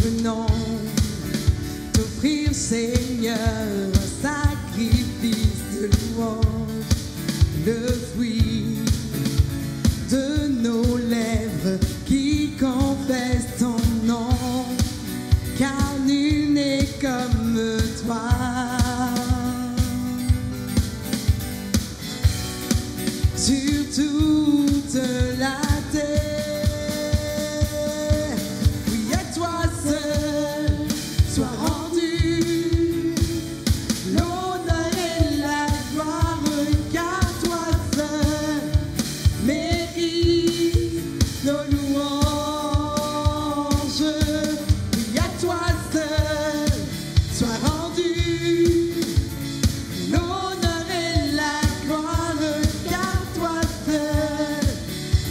venons t'offrir, Seigneur, un sacrifice de louange, le fruit de nos lèvres qui confessent ton nom, car nul n'est comme toi. Sur toute la terre, oui, à toi seul soit rendu l'honneur et la gloire, car toi seul mérite nos louanges. Oui, à toi seul soit rendu l'honneur et la gloire, car toi seul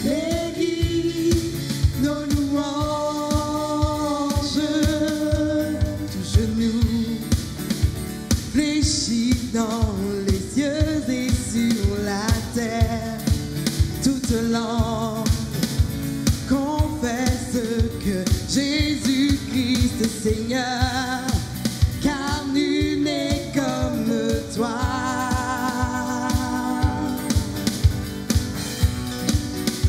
mérite nos louanges. Tout genou fléchit dans les cieux et sur la terre, toute langue confesse que Jésus-Christ est Seigneur, car nul n'est comme toi.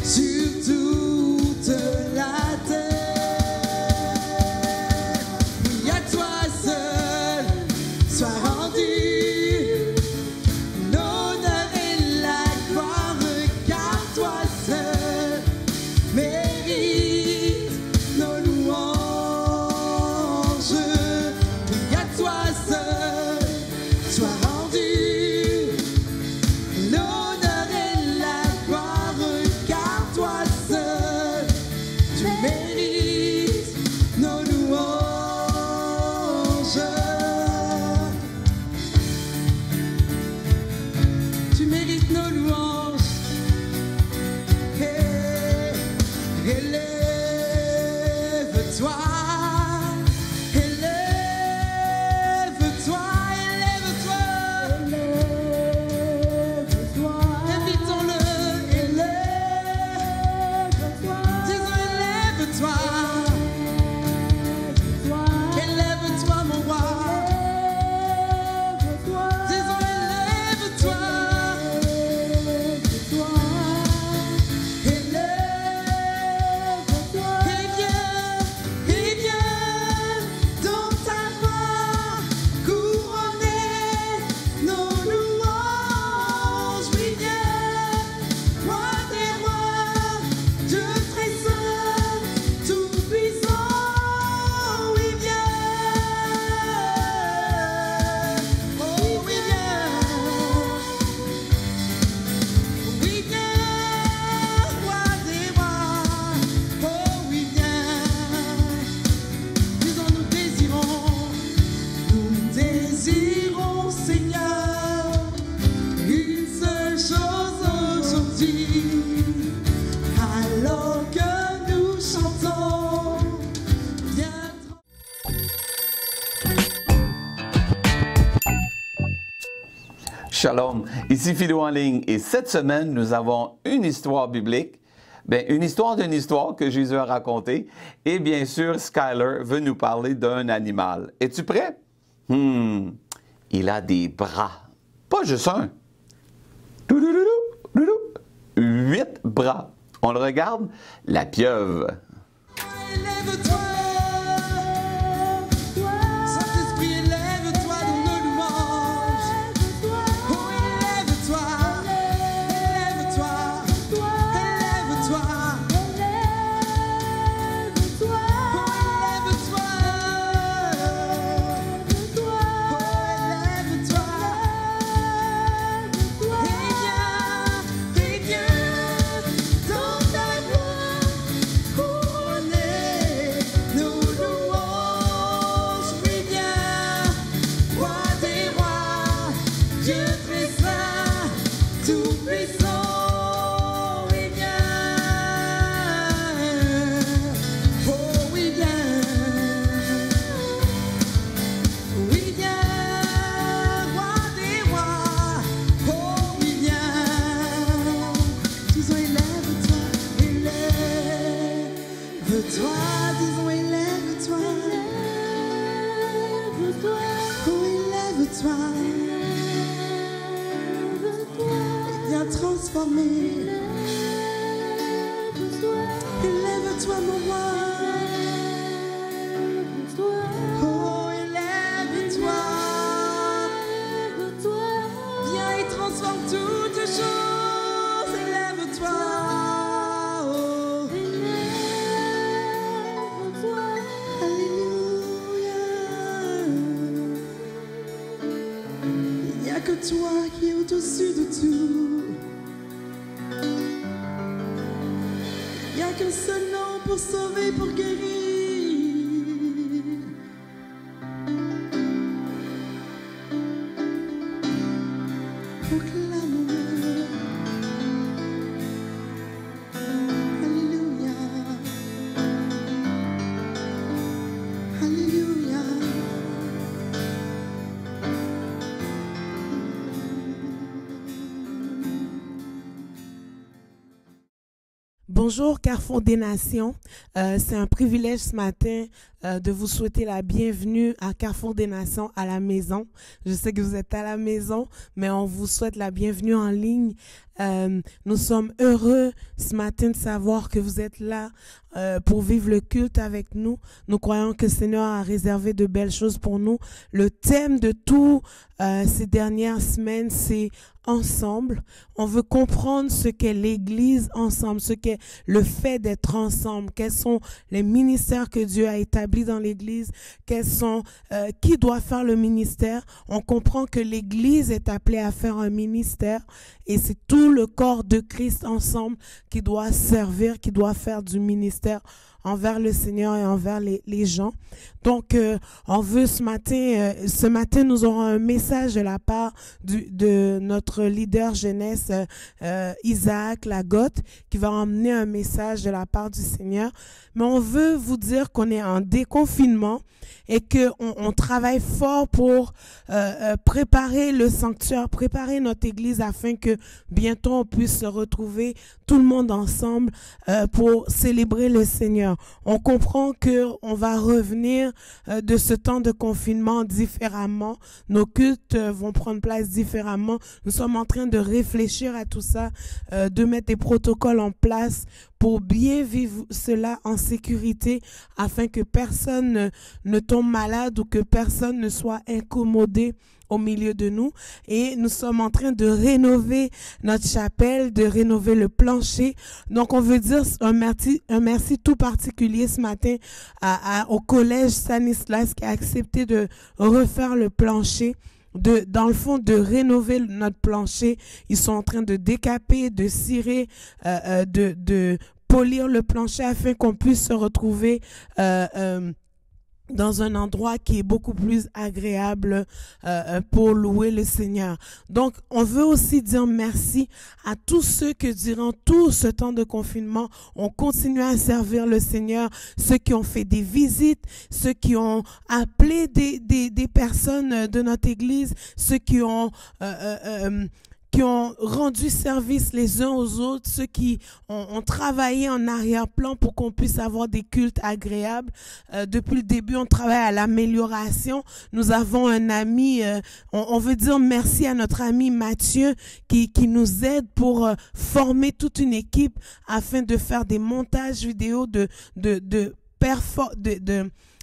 Sur toute la terre, oui, à toi seul soit rendu l'honneur et la gloire, car toi seul mérite nos louanges. Oui, à toi seul soit rendu l'honneur et la gloire, car toi seul tu mérites nos louanges. Tu mérites nos louanges. Hey, élève-toi, élève-toi, élève-toi, élève-toi. Invitons-le, élève-toi. Disons élève-toi, élève-toi mon roi. Disons élève-toi, et viens dans ta voix couronner nos louanges. Oui, viens, roi des rois, Dieu très saint, tout puissant. Oui, viens, oh oui, viens, roi des rois, oh oui, viens. Disons, nous désirons, Seigneur, une seule chose aujourd'hui, alors que nous chantons, viens. Shalom, ici Philo en ligne et cette semaine, nous avons une histoire biblique, une histoire d'une histoire que Jésus a racontée et bien sûr, Skyler veut nous parler d'un animal. Es-tu prêt? Il a des bras, pas juste un. 8 bras. On le regarde, la pieuvre. Élève-toi, Saint-Esprit, élève-toi dans nos louanges. Oh, élève-toi, élève-toi, élève-toi. Et viens dans ta voix couronner nos louanges. Oui, viens, roi des rois, Dieu très saint, tout puissant. Oui, viens, oh oui, viens. Oui, viens, roi des rois, oh oui, viens. Disons, élève-toi, élève-toi, disons, élève-toi. Élève-toi. Viens transformer. Élève-toi, mon roi. Oh, élève-toi. Viens et transforme toutes choses. Élève-toi. Oh. Alléluia. Il n'y a que toi qui es au-dessus de tout. Il n'y a qu'un seul nom pour sauver, pour guérir. Proclame-le. Alléluia. Alléluia. Bonjour Carrefour des Nations, c'est un privilège ce matin de vous souhaiter la bienvenue à Carrefour des Nations à la maison. Je sais que vous êtes à la maison, mais on vous souhaite la bienvenue en ligne. Nous sommes heureux ce matin de savoir que vous êtes là pour vivre le culte avec nous. Nous croyons que le Seigneur a réservé de belles choses pour nous. Le thème de tout ces dernières semaines, c'est ensemble. On veut comprendre ce qu'est l'Église ensemble, ce qu'est le fait d'être ensemble, quels sont les ministères que Dieu a établis dans l'Église, qui doit faire le ministère. On comprend que l'Église est appelée à faire un ministère et c'est tout le corps de Christ ensemble qui doit servir, qui doit faire du ministère envers le Seigneur et envers les gens. Donc, on veut ce matin, nous aurons un message de la part de notre leader jeunesse, Isaac Lagotte, qui va emmener un message de la part du Seigneur. Mais on veut vous dire qu'on est en déconfinement et qu'on travaille fort pour préparer le sanctuaire, préparer notre église afin que bientôt on puisse se retrouver tout le monde ensemble pour célébrer le Seigneur. On comprend qu'on va revenir de ce temps de confinement différemment. Nos cultes vont prendre place différemment. Nous sommes en train de réfléchir à tout ça, de mettre des protocoles en place pour bien vivre cela en sécurité afin que personne ne tombe malade ou que personne ne soit incommodé au milieu de nous. Et nous sommes en train de rénover notre chapelle, de rénover le plancher. Donc, on veut dire un merci tout particulier ce matin au collège Stanislas qui a accepté de refaire le plancher. Dans le fond, de rénover notre plancher. Ils sont en train de décaper, de cirer, de polir le plancher afin qu'on puisse se retrouver dans un endroit qui est beaucoup plus agréable pour louer le Seigneur. Donc, on veut aussi dire merci à tous ceux que durant tout ce temps de confinement, ont continué à servir le Seigneur, ceux qui ont fait des visites, ceux qui ont appelé des personnes de notre église, ceux qui ont rendu service les uns aux autres, ceux qui ont travaillé en arrière-plan pour qu'on puisse avoir des cultes agréables. Depuis le début, on travaille à l'amélioration. Nous avons un ami, on veut dire merci à notre ami Mathieu qui nous aide pour former toute une équipe afin de faire des montages vidéo,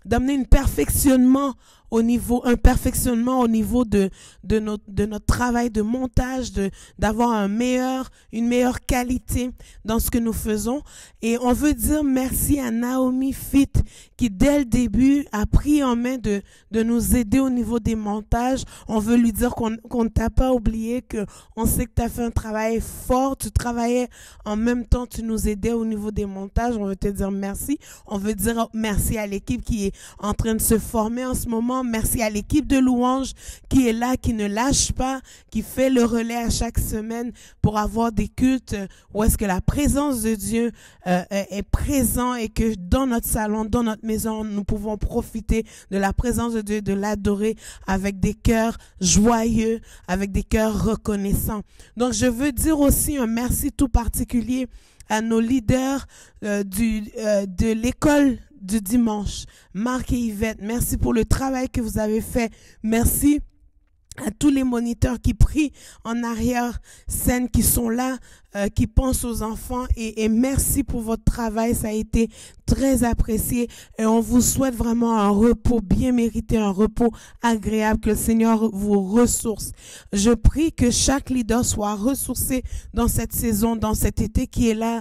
d'amener un perfectionnement au niveau de notre travail de montage, d'avoir une meilleure qualité dans ce que nous faisons. Et on veut dire merci à Naomi Fit qui dès le début a pris en main de nous aider au niveau des montages. On veut lui dire qu'on ne t'a pas oublié, que on sait que tu as fait un travail fort, tu travaillais en même temps, tu nous aidais au niveau des montages. On veut te dire merci. On veut dire merci à l'équipe qui est en train de se former en ce moment. Merci à l'équipe de louange qui est là, qui ne lâche pas, qui fait le relais à chaque semaine pour avoir des cultes où est-ce que la présence de Dieu est présente et que dans notre salon, dans notre maison, nous pouvons profiter de la présence de Dieu, de l'adorer avec des cœurs joyeux, avec des cœurs reconnaissants. Donc, je veux dire aussi un merci tout particulier à nos leaders de l'école du dimanche, Marc et Yvette. Merci pour le travail que vous avez fait. Merci à tous les moniteurs qui prient en arrière-scène, qui sont là, qui pensent aux enfants. Et merci pour votre travail, ça a été très apprécié. Et on vous souhaite vraiment un repos bien mérité, un repos agréable, que le Seigneur vous ressource. Je prie que chaque leader soit ressourcé dans cette saison, dans cet été qui est là.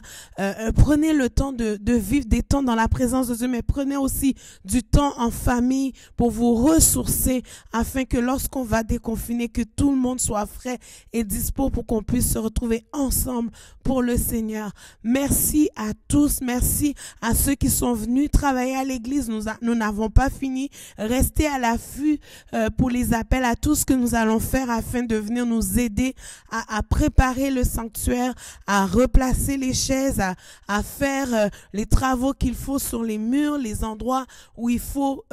Prenez le temps de vivre des temps dans la présence de Dieu, mais prenez aussi du temps en famille pour vous ressourcer, afin que lorsqu'on va déconfiner, que tout le monde soit frais et dispo pour qu'on puisse se retrouver ensemble pour le Seigneur. Merci à tous, merci à ceux qui sont venus travailler à l'église. Nous n'avons pas fini. Restez à l'affût pour les appels, à tout ce que nous allons faire afin de venir nous aider à préparer le sanctuaire, à replacer les chaises, à faire les travaux qu'il faut sur les murs, les endroits où il faut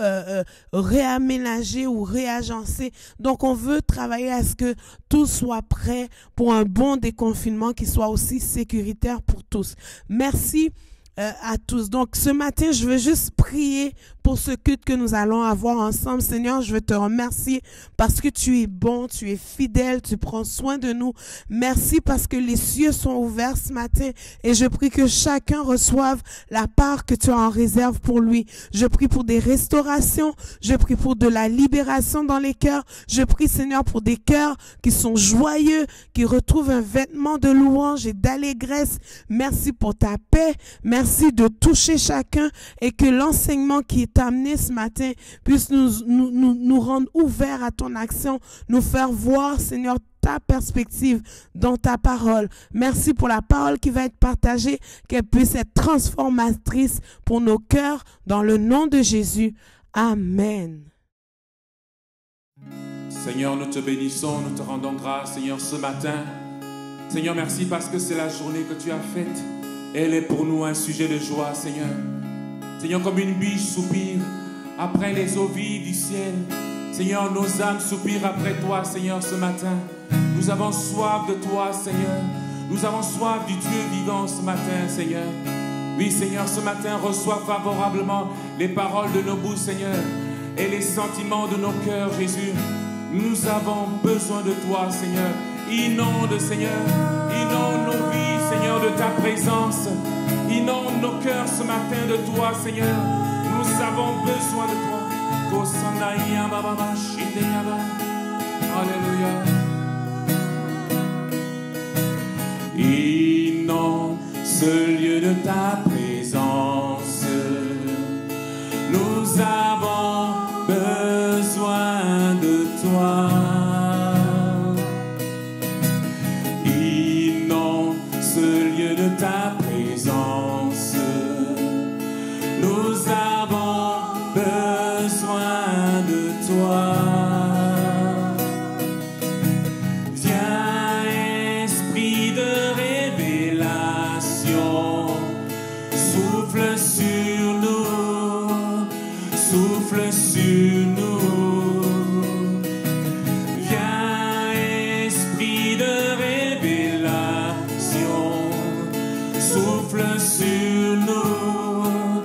réaménager ou réagencer. Donc on veut travailler à ce que tout soit prêt pour un bon déconfinement qui soit aussi sécuritaire pour tous. Merci à tous. Donc ce matin, je veux juste prier pour ce culte que nous allons avoir ensemble. Seigneur, je veux te remercier parce que tu es bon, tu es fidèle, tu prends soin de nous. Merci parce que les cieux sont ouverts ce matin et je prie que chacun reçoive la part que tu as en réserve pour lui. Je prie pour des restaurations, je prie pour de la libération dans les cœurs. Je prie, Seigneur, pour des cœurs qui sont joyeux, qui retrouvent un vêtement de louange et d'allégresse. Merci pour ta paix. Merci de toucher chacun et que l'enseignement qui est amené ce matin puisse nous rendre ouverts à ton action, nous faire voir, Seigneur, ta perspective dans ta parole. Merci pour la parole qui va être partagée, qu'elle puisse être transformatrice pour nos cœurs dans le nom de Jésus. Amen. Seigneur, nous te bénissons, nous te rendons grâce, Seigneur, ce matin. Seigneur, merci parce que c'est la journée que tu as faite. Elle est pour nous un sujet de joie, Seigneur. Seigneur, comme une biche soupire après les eaux vives du ciel. Seigneur, nos âmes soupirent après toi, Seigneur, ce matin. Nous avons soif de toi, Seigneur. Nous avons soif du Dieu vivant ce matin, Seigneur. Oui, Seigneur, ce matin, reçois favorablement les paroles de nos bouches, Seigneur, et les sentiments de nos cœurs, Jésus. Nous avons besoin de toi, Seigneur. Inonde, Seigneur, inonde nos vies, Seigneur, de ta présence. Inonde nos cœurs ce matin de toi, Seigneur. Nous avons besoin de toi. Alléluia. Inonde ce lieu de ta présence. Nous avons besoin de toi. Inonde ce lieu de ta présence. Nous avons besoin de toi. Viens, esprit de révélation, souffle sur nous, souffle sur nous. Viens, esprit de révélation, souffle sur nous,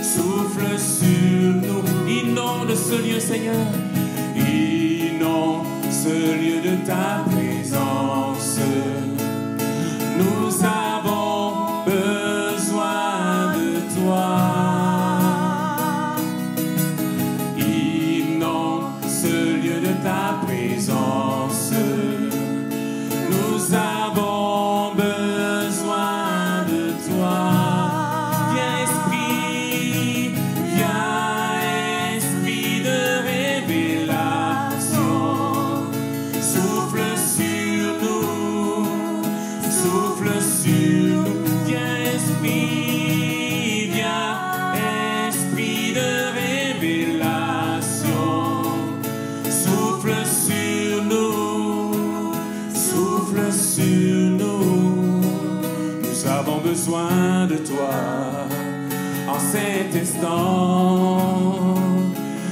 souffle sur nous. Inonde ce lieu, Seigneur. Inonde ce lieu de ta présence. Nous avons besoin de toi. Inonde ce lieu de ta présence. Nous avons besoin de toi. Viens, esprit, viens, esprit de révélation, souffle sur nous, souffle sur nous. Viens, esprit, viens, esprit de révélation, souffle sur nous, souffle sur nous. Nous avons besoin de toi en cet instant.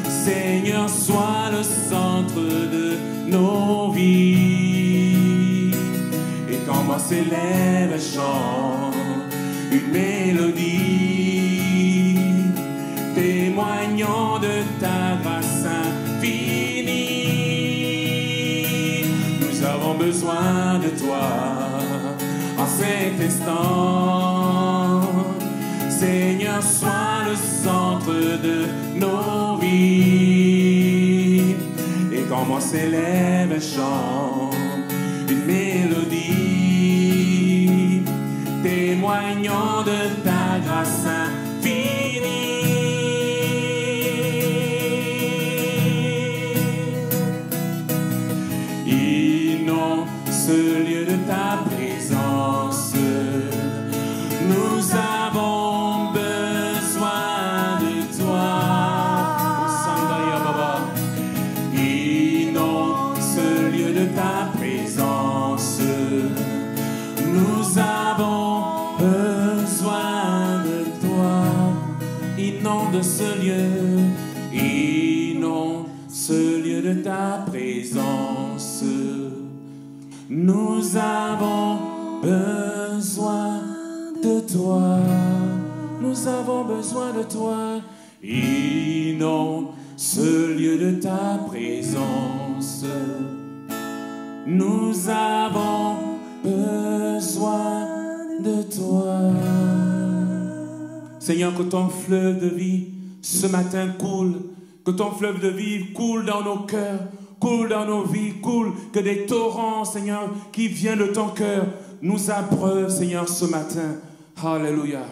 Seigneur, sois le centre de nos vies. Et quand moi s'élève un chant, une mélodie, témoignant de ta grâce infinie. besoin de toi en cet instant. Seigneur, sois le centre de nos vies. Et quand mon s'élève chante une mélodie, témoignant de ta grâce infinie. Inonde ce lieu de ta présence, nous avons besoin de toi. Inonde ce lieu de ta présence, nous avons besoin de toi. Inonde ce lieu, inonde ce lieu de ta présence. Nous avons besoin de toi. Nous avons besoin de toi. Inonde ce lieu de ta présence. Nous avons besoin de toi. Seigneur, que ton fleuve de vie ce matin coule, que ton fleuve de vie coule dans nos cœurs, coule dans nos vies, coule, que des torrents, Seigneur, qui viennent de ton cœur, nous abreuvent, Seigneur, ce matin. Alléluia.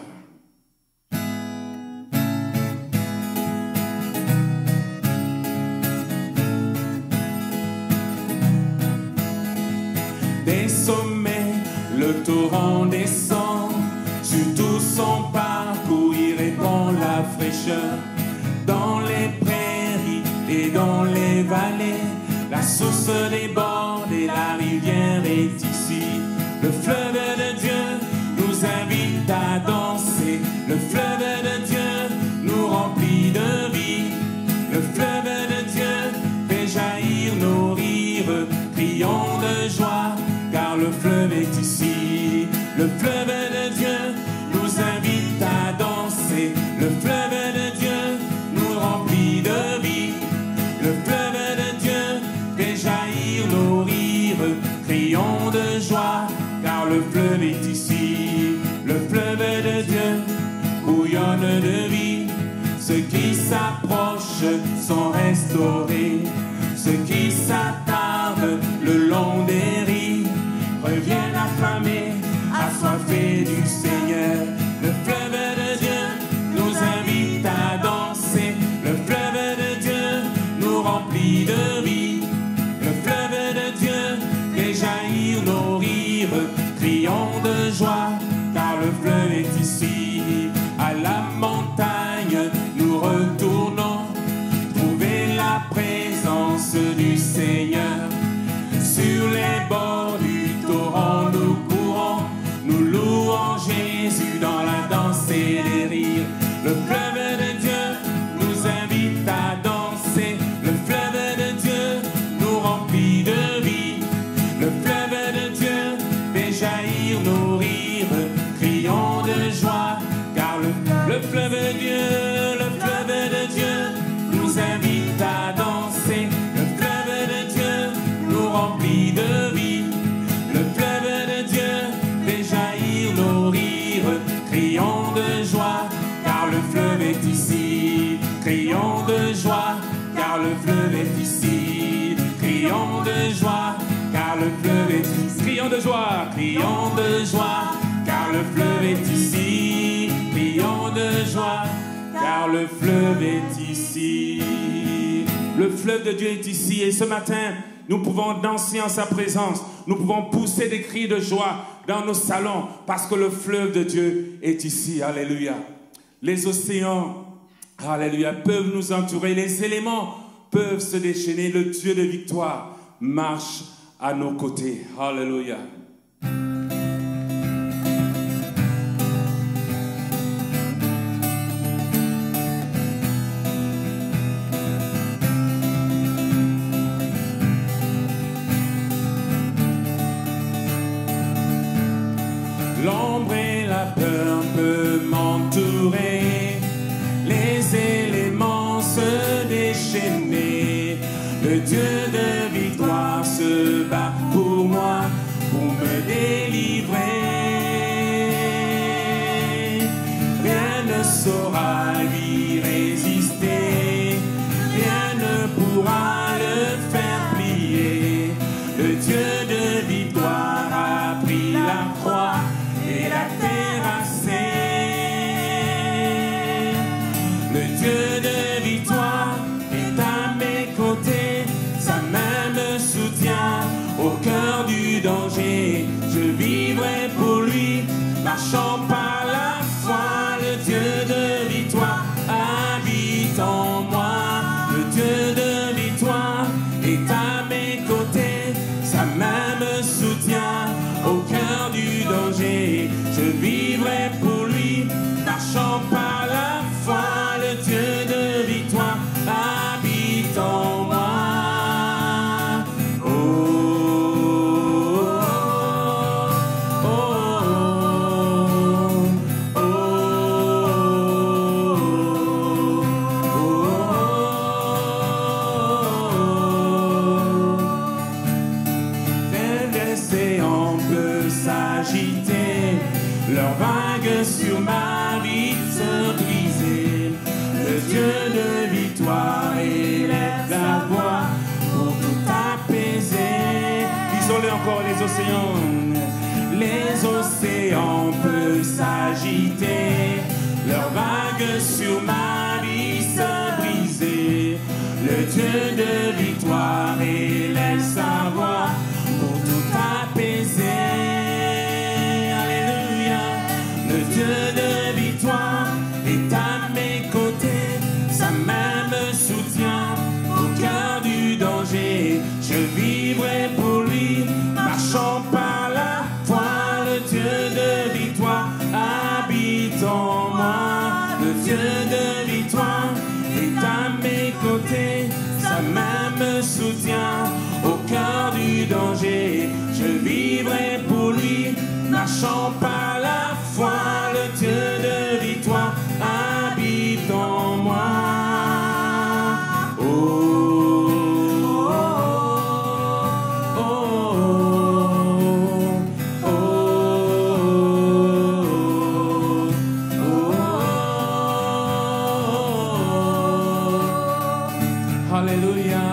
Des sommets, le torrent descend, sur tout son parcours, il répand la fraîcheur. Dans les prairies et dans les vallées, la source déborde et la rivière est ici. Le fleuve de Dieu nous invite à danser. Le fleuve de Dieu nous remplit de vie. Le fleuve de Dieu fait jaillir nos rives. Crions de joie, car le fleuve est ici. Le fleuve de Dieu nous invite à danser. Le fleuve de Dieu nous remplit de vie. Le fleuve de Dieu fait jaillir nos rives. Crions de joie, car le fleuve est ici. Le fleuve de Dieu bouillonne de vie. Ceux qui s'approchent sont restaurés. Ceux qui s'attardent le long des rives reviennent affamés, assoiffés du Seigneur. Le fleuve de Dieu nous invite à danser. Le fleuve de Dieu nous remplit de vie. Le fleuve de Dieu fait jaillir nos rives. Crions de joie, car le fleuve est ici. À la montagne, nous retournons, trouver la présence du Seigneur. Sur les bords du torrent, nous courons, nous louons Jésus dans la danse et les rires. Le fleuve de Dieu nous invite à danser. Le fleuve de Dieu nous remplit de vie. Le fleuve de Dieu fait jaillir nos rives. Crions de joie, car le fleuve de Dieu, le fleuve de Dieu nous invite à danser. Le fleuve de Dieu nous remplit de vie. Le fleuve de Dieu fait jaillir nos rives. Crions de joie, car le fleuve est ici. Crions de joie, car le fleuve est ici. Crions de joie, car le fleuve est ici. Crions de joie, car le fleuve est ici. Crions de joie, car le fleuve est ici. Le fleuve de Dieu est ici et ce matin, nous pouvons danser en sa présence. Nous pouvons pousser des cris de joie dans nos salons parce que le fleuve de Dieu est ici. Alléluia. Les océans, alléluia, peuvent nous entourer. Les éléments peuvent se déchaîner. Le Dieu de victoire marche à nos côtés. Alléluia. L'ombre et la peur peuvent m'entourer, les éléments se déchaîner. Le Dieu de victoire se bat pour moi. saura lui résister, rien ne pourra le faire plier. Le Dieu de victoire a pris la croix et la terrassé. Le Dieu de victoire est à mes côtés, sa main me soutient au cœur du danger. Je vivrai pour lui, marchant par la foi. Le Dieu de victoire habite en moi. Le Dieu de victoire est à mes côtés, sa main me soutient au cœur du danger. Je vivrai pour lui, marchant par la foi. Le Dieu de victoire habite en moi. Leurs vagues sur ma vie se brisaient. Le Dieu de victoire élève la voix pour tout apaiser. Disons-le encore, les océans. Les océans peuvent s'agiter, leurs vagues sur ma vie se brisaient. Le Dieu de victoire élève sa voix pour tout apaiser. Le Dieu de victoire est à mes côtés, sa main me soutient au cœur du danger. Je vivrai pour lui, marchant par la foi. Le Dieu de victoire habite en moi. Le Dieu de victoire est à mes côtés, sa main me soutient au cœur du danger. Je vivrai pour lui, marchant par la foi. Le Dieu de victoire habite en moi. Oh, oh, oh, oh, oh, oh. Alléluia.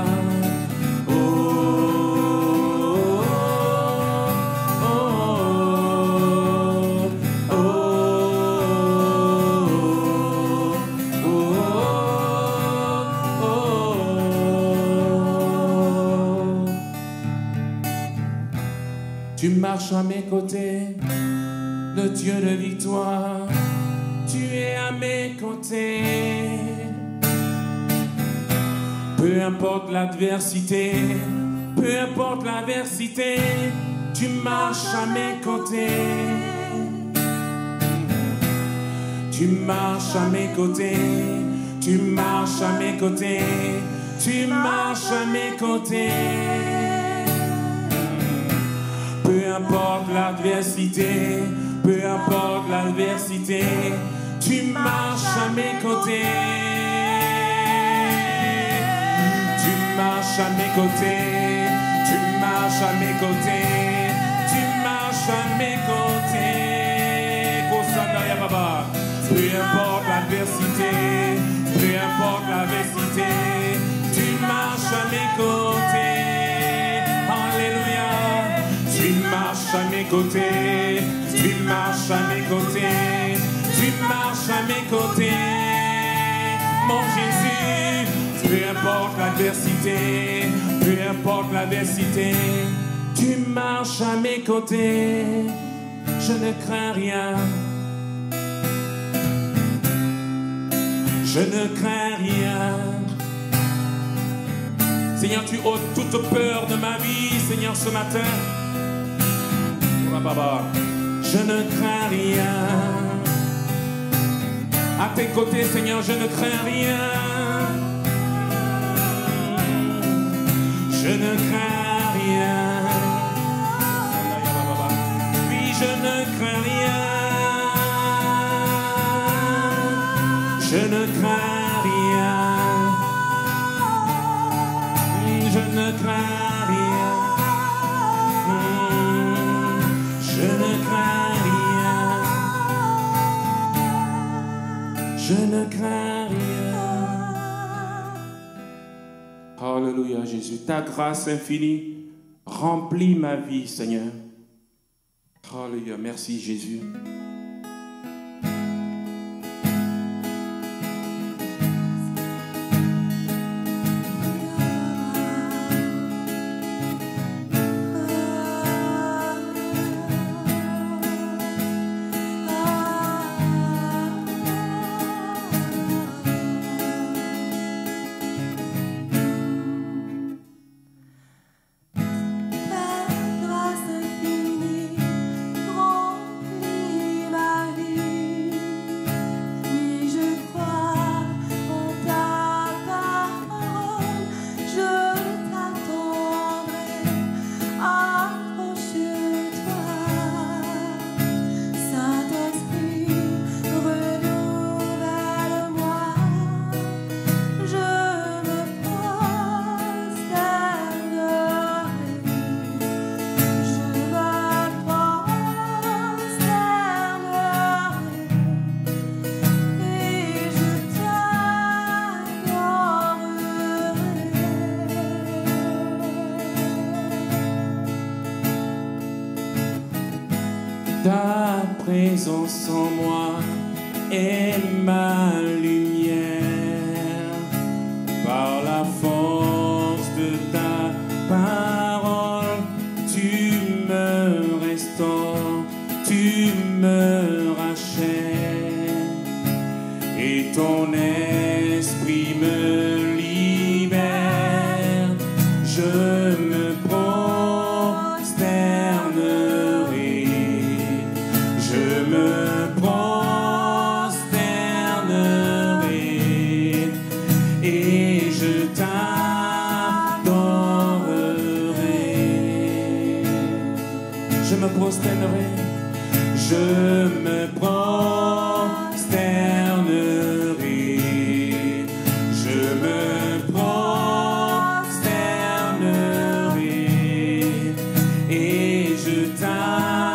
Tu marches à mes côtés, le Dieu de victoire, tu es à mes côtés. Peu importe l'adversité, peu importe l'adversité, tu marches à mes côtés. Tu marches à mes côtés, tu marches à mes côtés, tu marches à mes côtés. Peu importe l'adversité, peu importe l'adversité, tu marches à mes côtés. Tu marches à mes côtés, tu marches à mes côtés, tu marches à mes côtés. Kosandaya Baba. Peu importe l'adversité, peu importe l'adversité, tu marches à mes côtés. Alléluia. Tu marches à mes côtés, tu marches à mes côtés, tu marches à mes côtés. Mon Jésus, peu importe l'adversité, peu importe l'adversité, tu marches à mes côtés. Je ne crains rien. Je ne crains rien. Seigneur, tu ôtes toute peur de ma vie, Seigneur, ce matin. Je ne crains rien. À tes côtés, Seigneur, je ne crains rien. Je ne crains rien. Oui, je ne crains rien. Je ne crains rien. Je ne crains rien. Je ne crains rien. Je je ne crains rien. Alléluia, Jésus. Ta grâce infinie remplit ma vie, Seigneur. Alléluia. Merci, Jésus. Ta présence en moi est ma lumière. Par la force de ta parole, tu me restaures, tu me rachètes. Et ton esprit me libère. Je me prosternerai. Je me prosternerai et je t'adorerai. Je me prosternerai, je me prosternerai, je me prosternerai et je t'adorerai.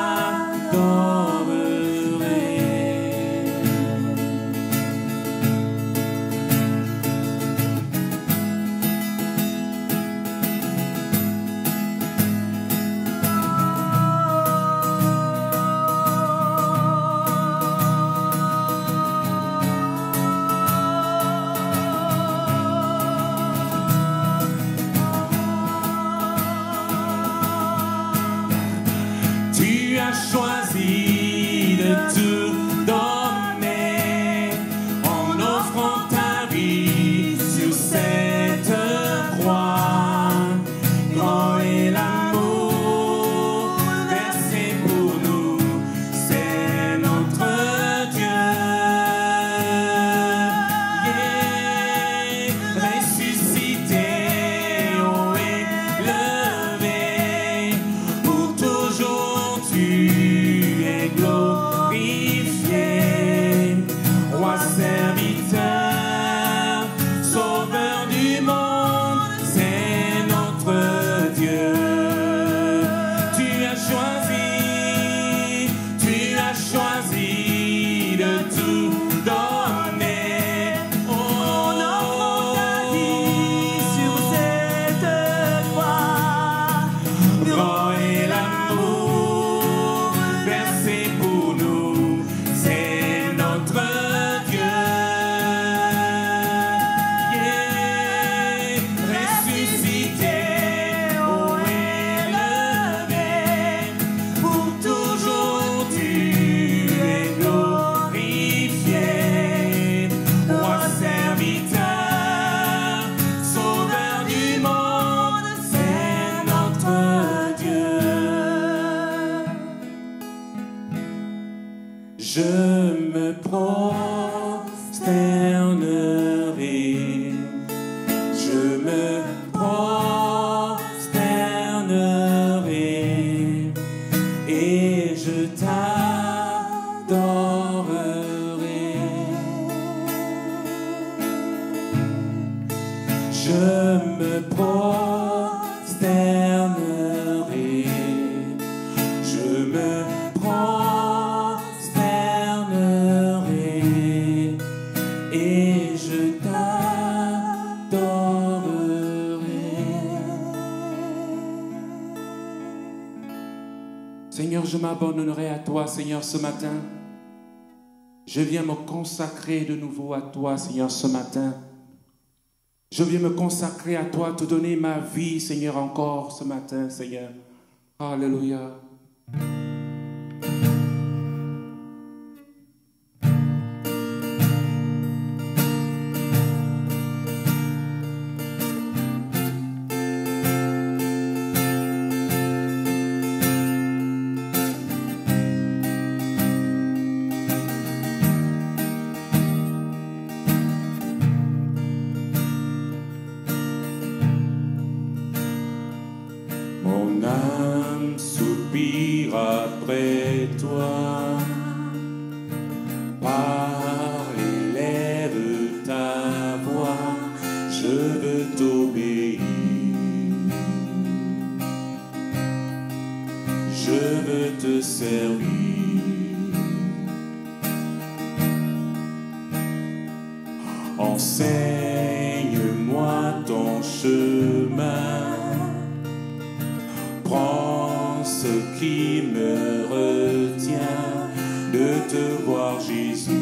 Tu as choisi de tout donner en offrant ta vie sur cette croix. Grand est l'amour versé pour nous, c'est notre Dieu. Yeah. Ressuscité, haut élevé, pour toujours tu es glorifié, roi serviteur, sauveur du monde, c'est notre Dieu. Tu as choisi de tout donner en offrant ta vie sur cette croix. Grand est l'amour versé pour nous, c'est notre Dieu. Yeah. Ressuscité, haut élevé, pour toujours tu es glorifié, roi serviteur, sauveur du monde, c'est notre Dieu. Je me prosternerai, je me prosternerai et je t'adorerai. Je me prosternerai, je me prosternerai et je t'adorerai. Seigneur, je m'abandonnerai à toi, Seigneur, ce matin. Je viens me consacrer de nouveau à toi, Seigneur, ce matin. Je viens me consacrer à toi, te donner ma vie, Seigneur, encore ce matin, Seigneur. Alléluia. Mon âme soupire après toi, par les lèvres ta voix, je veux t'obéir, je veux te servir. Enseigne-moi ton chemin. Prends ce qui me retient de te voir, Jésus.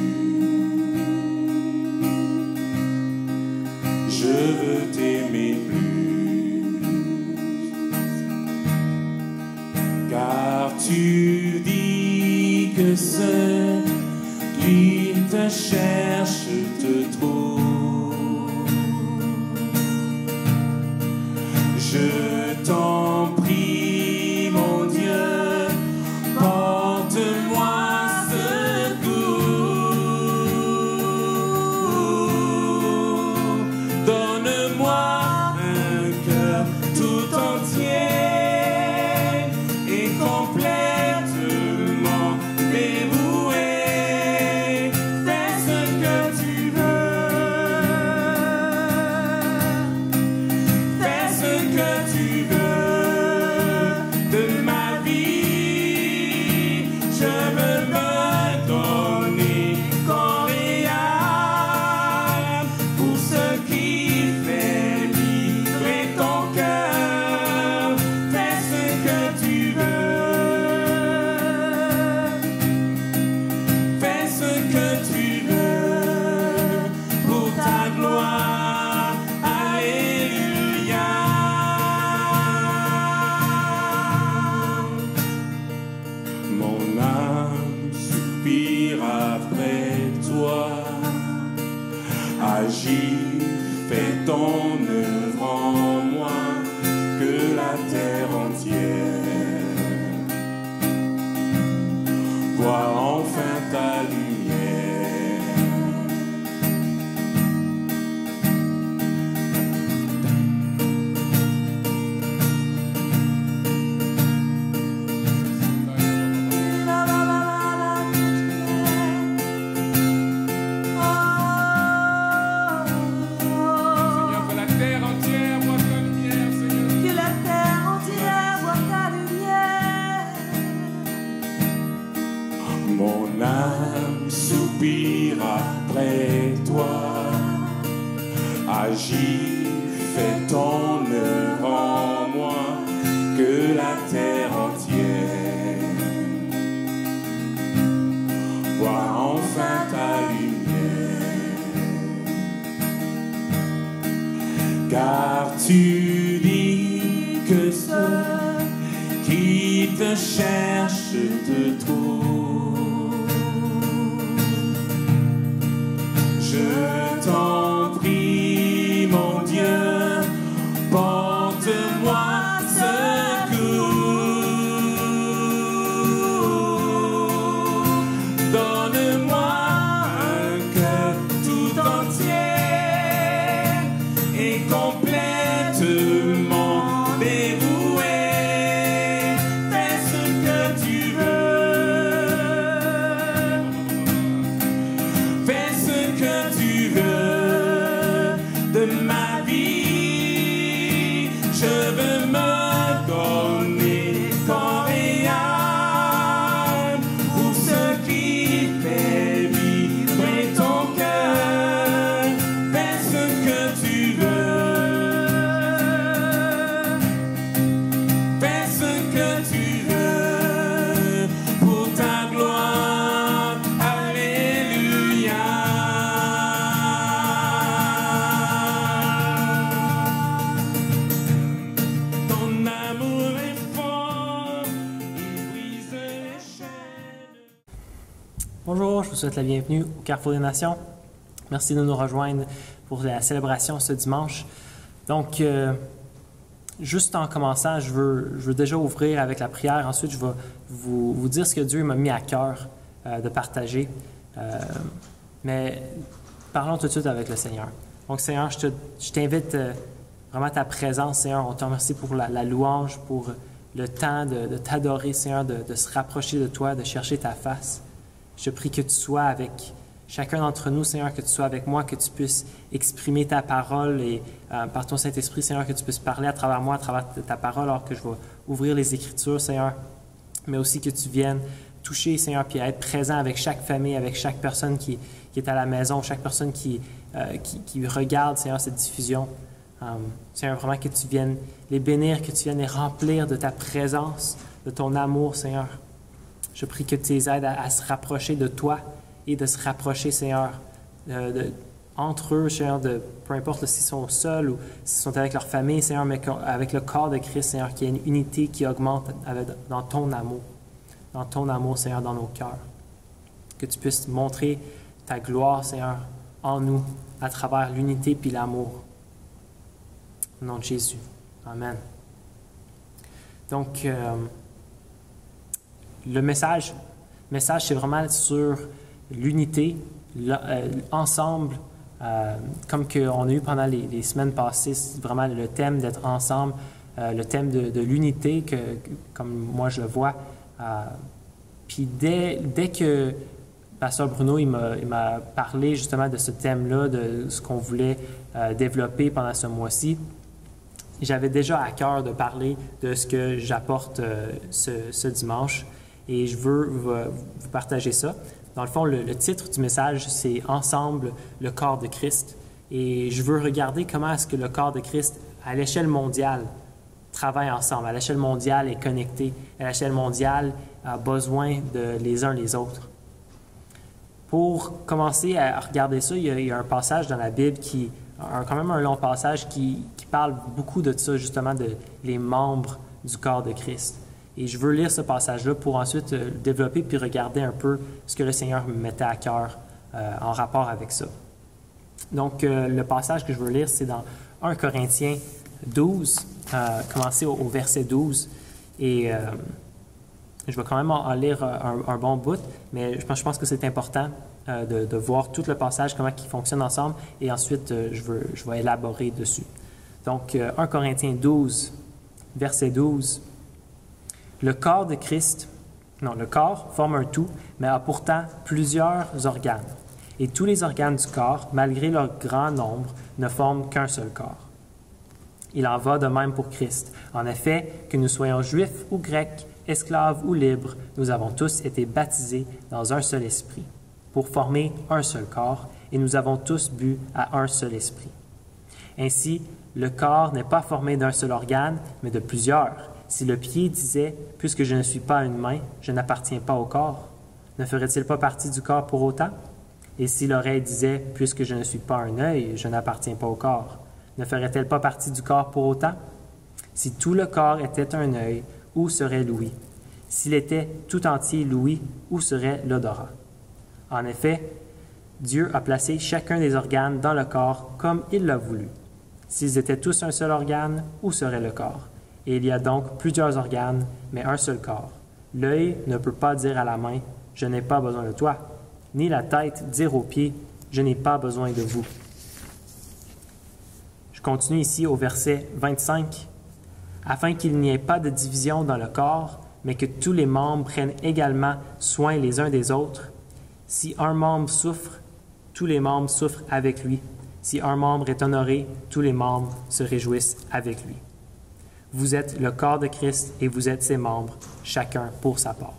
Je veux t'aimer plus, car tu dis que ceux qui te cherchent te trouvent. Je t'en prie, mon Dieu, porte-moi secours. Donne-moi un cœur tout entier et complètement dévoué. Fais ce que tu veux. Fais ce que tu veux de ma vie. Je veux me donner corps et âme pour ce qui fait vibrer ton cœur. Fais ce que tu veux. Fais ce que tu veux pour ta gloire. Alléluia. Mon âme soupire après toi. Agis, fais ton œuvre en moi, que la terre entière voit enfin ta lumière. Seigneur, que la terre entière voit ta lumière, Seigneur. Que la terre entière voit ta lumière. Mon âme soupire après toi. Agis, fais ton œuvre en moi, que la terre entière voit enfin ta lumière. Car tu dis que ceux qui te cherchent te trouvent. Je t'en prie, mon Dieu, porte-moi secours. Donne-moi un cœur tout entier et complètement dévoué. Fais ce que tu veux. Fais ce que tu veux de ma vie. Je veux me donner corps et âme pour ce qui fait vibrer ton cœur. souhaite la bienvenue au Carrefour des Nations. Merci de nous rejoindre pour la célébration ce dimanche. Donc, juste en commençant, je veux déjà ouvrir avec la prière. Ensuite, je vais vous dire ce que Dieu m'a mis à cœur de partager. Mais parlons tout de suite avec le Seigneur. Donc, Seigneur, je t'invite vraiment à ta présence, Seigneur. On te remercie pour la louange, pour le temps de t'adorer, Seigneur, de se rapprocher de toi, de chercher ta face. Je prie que tu sois avec chacun d'entre nous, Seigneur, que tu sois avec moi, que tu puisses exprimer ta parole et par ton Saint-Esprit, Seigneur, que tu puisses parler à travers moi, à travers ta parole, alors que je vais ouvrir les Écritures, Seigneur, mais aussi que tu viennes toucher, Seigneur, puis à être présent avec chaque famille, avec chaque personne qui est à la maison, chaque personne qui regarde, Seigneur, cette diffusion. Seigneur, vraiment que tu viennes les bénir, que tu viennes les remplir de ta présence, de ton amour, Seigneur. Je prie que tu les aides à se rapprocher de toi et de se rapprocher, Seigneur, entre eux, Seigneur, peu importe s'ils sont seuls ou s'ils sont avec leur famille, Seigneur, mais avec le corps de Christ, Seigneur, qu'il y ait une unité qui augmente dans ton amour, Seigneur, dans nos cœurs. Que tu puisses montrer ta gloire, Seigneur, en nous, à travers l'unité puis l'amour. Au nom de Jésus. Amen. Donc, le message, c'est vraiment sur l'unité, ensemble, comme qu'on a eu pendant les semaines passées, c'est vraiment le thème d'être ensemble, le thème de l'unité, comme moi je le vois. Puis dès que Pasteur Bruno il m'a parlé justement de ce thème-là, de ce qu'on voulait développer pendant ce mois-ci, j'avais déjà à cœur de parler de ce que j'apporte ce dimanche et je veux vous partager ça. Dans le fond, le titre du message, c'est « Ensemble, le corps de Christ ». Et je veux regarder comment est-ce que le corps de Christ, à l'échelle mondiale, travaille ensemble, à l'échelle mondiale est connecté, à l'échelle mondiale a besoin les uns les autres. Pour commencer à regarder ça, il y a un passage dans la Bible quand même un long passage qui parle beaucoup de ça, justement, les membres du corps de Christ. Et je veux lire ce passage-là pour ensuite le développer puis regarder un peu ce que le Seigneur me mettait à cœur en rapport avec ça. Donc, le passage que je veux lire, c'est dans 1 Corinthiens 12, commencer au verset 12. Et je vais quand même en lire un bon bout, mais je pense que c'est important de voir tout le passage, comment il fonctionne ensemble, et ensuite je vais élaborer dessus. Donc, 1 Corinthiens 12, verset 12. Le corps forme un tout, mais a pourtant plusieurs organes. Et tous les organes du corps, malgré leur grand nombre, ne forment qu'un seul corps. Il en va de même pour Christ. En effet, que nous soyons juifs ou grecs, esclaves ou libres, nous avons tous été baptisés dans un seul esprit, pour former un seul corps, et nous avons tous bu à un seul esprit. Ainsi, le corps n'est pas formé d'un seul organe, mais de plusieurs. Si le pied disait « Puisque je ne suis pas une main, je n'appartiens pas au corps », ne ferait-il pas partie du corps pour autant? Et si l'oreille disait « Puisque je ne suis pas un œil, je n'appartiens pas au corps », ne ferait-elle pas partie du corps pour autant? Si tout le corps était un œil, où serait l'ouïe? S'il était tout entier l'ouïe, où serait l'odorat? En effet, Dieu a placé chacun des organes dans le corps comme il l'a voulu. S'ils étaient tous un seul organe, où serait le corps? Et il y a donc plusieurs organes, mais un seul corps. L'œil ne peut pas dire à la main « Je n'ai pas besoin de toi », ni la tête dire aux pieds « Je n'ai pas besoin de vous ». Je continue ici au verset 25. « Afin qu'il n'y ait pas de division dans le corps, mais que tous les membres prennent également soin les uns des autres. Si un membre souffre, tous les membres souffrent avec lui. Si un membre est honoré, tous les membres se réjouissent avec lui. Vous êtes le corps de Christ et vous êtes ses membres, chacun pour sa part. »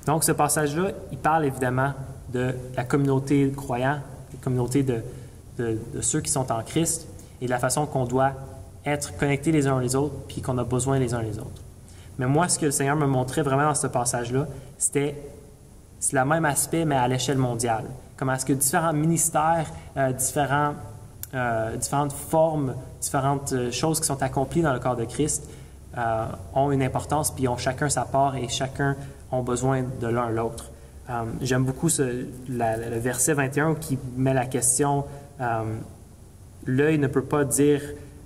Donc, ce passage-là, il parle évidemment de la communauté de croyants, la communauté de ceux qui sont en Christ et de la façon qu'on doit être connectés les uns les autres puis qu'on a besoin les uns les autres. Mais moi, ce que le Seigneur me montrait vraiment dans ce passage-là, c'est le même aspect, mais à l'échelle mondiale. Comment est-ce que différents ministères, différentes formes, différentes choses qui sont accomplies dans le corps de Christ ont une importance, puis ont chacun sa part et chacun ont besoin de l'un l'autre. J'aime beaucoup le verset 21 qui met la question l'œil ne peut pas dire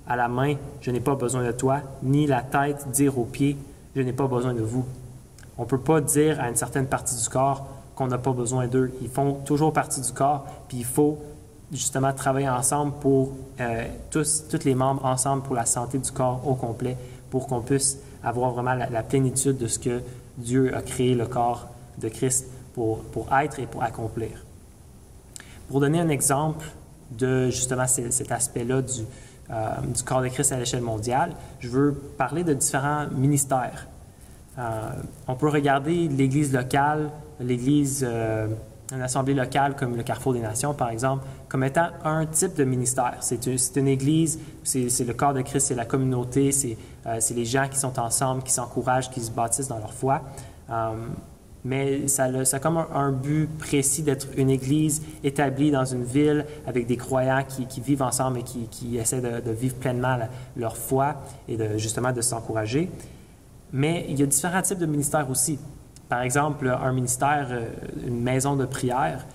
à la main « je n'ai pas besoin de toi », ni la tête dire aux pieds « je n'ai pas besoin de vous ». On ne peut pas dire à une certaine partie du corps qu'on n'a pas besoin d'eux. Ils font toujours partie du corps, puis il faut justement travailler ensemble pour tous les membres ensemble pour la santé du corps au complet, pour qu'on puisse avoir vraiment la plénitude de ce que Dieu a créé le corps de Christ pour être et pour accomplir. Pour donner un exemple de justement cet aspect-là du corps de Christ à l'échelle mondiale, je veux parler de différents ministères. On peut regarder l'Église locale, une assemblée locale comme le Carrefour des Nations, par exemple, comme étant un type de ministère. C'est une Église, c'est le corps de Christ, c'est la communauté, c'est les gens qui sont ensemble, qui s'encouragent, qui se bâtissent dans leur foi. Mais ça a comme un but précis d'être une Église établie dans une ville avec des croyants qui vivent ensemble et qui essaient de vivre pleinement leur foi et justement de s'encourager. Mais il y a différents types de ministères aussi. Par exemple, un ministère, une maison de prière.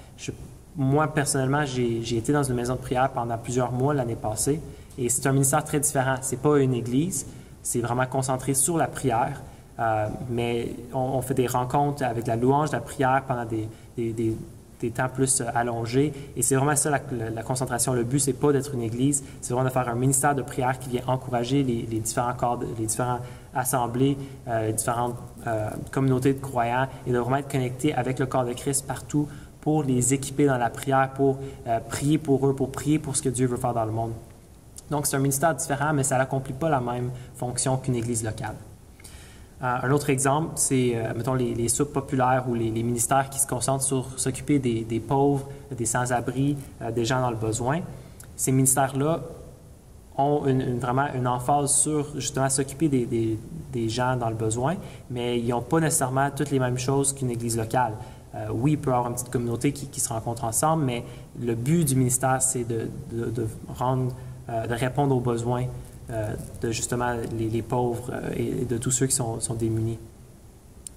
Moi, personnellement, j'ai été dans une maison de prière pendant plusieurs mois l'année passée et c'est un ministère très différent. Ce n'est pas une église, c'est vraiment concentré sur la prière. Mais on fait des rencontres avec la louange, la prière pendant des temps plus allongés. Et c'est vraiment ça la concentration. Le but, c'est pas d'être une église, c'est vraiment de faire un ministère de prière qui vient encourager les différents corps, les différentes assemblées, les différentes communautés de croyants et de vraiment être connecté avec le corps de Christ partout pour les équiper dans la prière, pour prier pour eux, pour prier pour ce que Dieu veut faire dans le monde. Donc, c'est un ministère différent, mais ça n'accomplit pas la même fonction qu'une église locale. Un autre exemple, c'est, mettons, les soupes populaires ou les ministères qui se concentrent sur s'occuper des pauvres, des sans-abri, des gens dans le besoin. Ces ministères-là ont vraiment une emphase sur, justement, s'occuper des gens dans le besoin, mais ils n'ont pas nécessairement toutes les mêmes choses qu'une église locale. Oui, il peut y avoir une petite communauté qui se rencontre ensemble, mais le but du ministère, c'est de répondre aux besoins de justement les pauvres et de tous ceux qui sont démunis.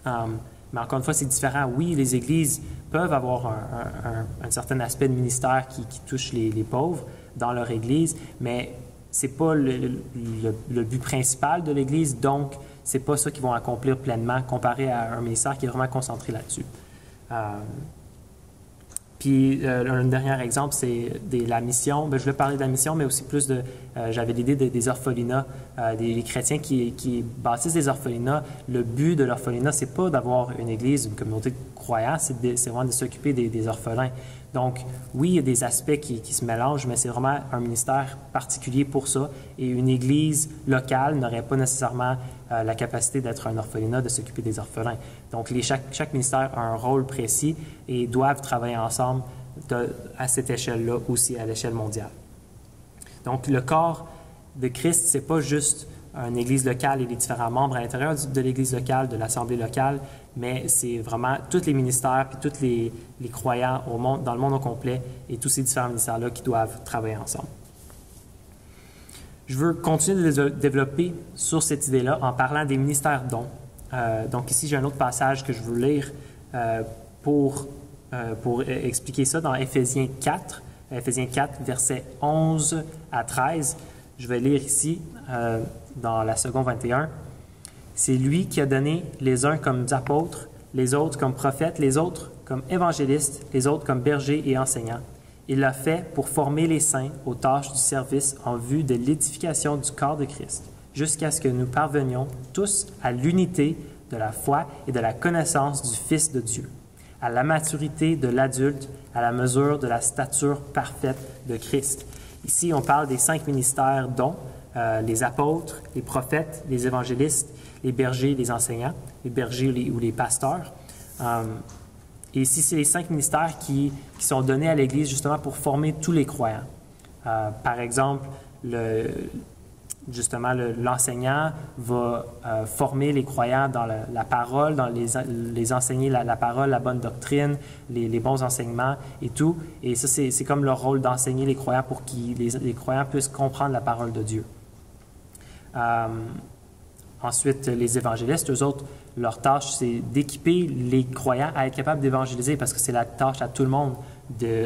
Mais encore une fois, c'est différent. Oui, les églises peuvent avoir un certain aspect de ministère qui touche les pauvres dans leur église, mais ce n'est pas le but principal de l'église, donc ce n'est pas ça qu'ils vont accomplir pleinement comparé à un ministère qui est vraiment concentré là-dessus. Puis, un dernier exemple, c'est la mission. Bien, je voulais parler de la mission, mais aussi plus j'avais l'idée des orphelinats, des chrétiens qui bâtissent des orphelinats. Le but de l'orphelinat, c'est pas d'avoir une église, une communauté de croyants, c'est vraiment de s'occuper des orphelins. Donc, oui, il y a des aspects qui se mélangent, mais c'est vraiment un ministère particulier pour ça. Et une église locale n'aurait pas nécessairement la capacité d'être un orphelinat, de s'occuper des orphelins. Donc, chaque ministère a un rôle précis et doivent travailler ensemble à cette échelle-là aussi, à l'échelle mondiale. Donc, le corps de Christ, ce n'est pas juste une église locale et les différents membres à l'intérieur de l'église locale, de l'assemblée locale, mais c'est vraiment tous les ministères puis tous les croyants dans le monde au complet et tous ces différents ministères-là qui doivent travailler ensemble. Je veux continuer de développer sur cette idée-là en parlant des ministères dons. Donc ici, j'ai un autre passage que je veux lire pour expliquer ça dans Éphésiens 4, versets 11 à 13. Je vais lire ici dans la seconde 21. C'est lui qui a donné les uns comme apôtres, les autres comme prophètes, les autres comme évangélistes, les autres comme bergers et enseignants. Il l'a fait pour former les saints aux tâches du service en vue de l'édification du corps de Christ, jusqu'à ce que nous parvenions tous à l'unité de la foi et de la connaissance du Fils de Dieu, à la maturité de l'adulte, à la mesure de la stature parfaite de Christ. Ici, on parle des 5 ministères dont les apôtres, les prophètes, les évangélistes, les bergers, les enseignants, les bergers ou les pasteurs. Et ici, c'est les 5 ministères qui sont donnés à l'Église justement pour former tous les croyants. Par exemple, l'enseignant va former les croyants dans la parole, dans les enseigner la parole, la bonne doctrine, les bons enseignements et tout. Et ça, c'est comme leur rôle d'enseigner les croyants pour que les croyants puissent comprendre la parole de Dieu. Ensuite, les évangélistes, eux autres, leur tâche, c'est d'équiper les croyants à être capables d'évangéliser, parce que c'est la tâche à tout le monde,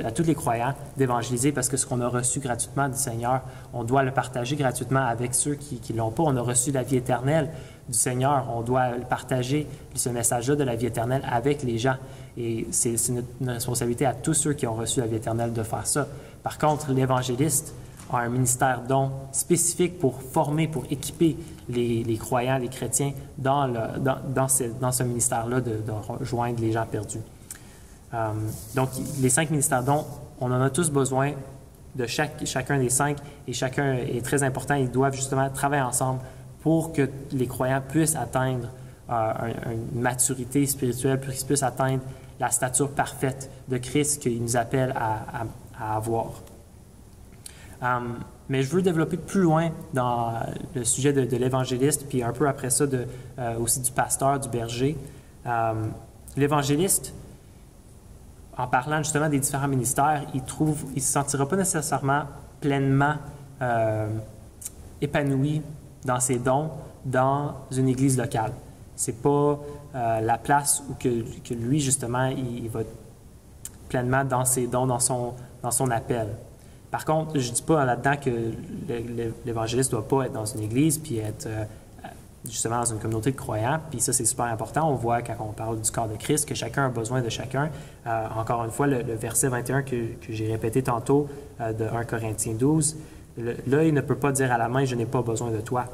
à tous les croyants, d'évangéliser, parce que ce qu'on a reçu gratuitement du Seigneur, on doit le partager gratuitement avec ceux qui ne l'ont pas. On a reçu la vie éternelle du Seigneur, on doit partager ce message-là de la vie éternelle avec les gens. Et c'est une responsabilité à tous ceux qui ont reçu la vie éternelle de faire ça. Par contre, l'évangéliste a un ministère don spécifique pour former, pour équiper les croyants, les chrétiens dans ce ministère-là de rejoindre les gens perdus. Donc, les 5 ministères dons, on en a tous besoin de chacun des 5 et chacun est très important. Ils doivent justement travailler ensemble pour que les croyants puissent atteindre une maturité spirituelle, pour qu'ils puissent atteindre la stature parfaite de Christ qu'il nous appelle à avoir. Mais je veux développer plus loin dans le sujet de l'évangéliste, puis un peu après ça aussi du pasteur, du berger. L'évangéliste, en parlant justement des différents ministères, il ne se sentira pas nécessairement pleinement épanoui dans ses dons dans une église locale. C'est pas la place où que lui, justement, il va pleinement dans ses dons, dans son appel. Par contre, je ne dis pas là-dedans que l'évangéliste ne doit pas être dans une église puis être justement dans une communauté de croyants. Puis ça, c'est super important. On voit quand on parle du corps de Christ que chacun a besoin de chacun. Encore une fois, le verset 21 que j'ai répété tantôt de 1 Corinthiens 12, l'œil ne peut pas dire à la main « je n'ai pas besoin de toi ».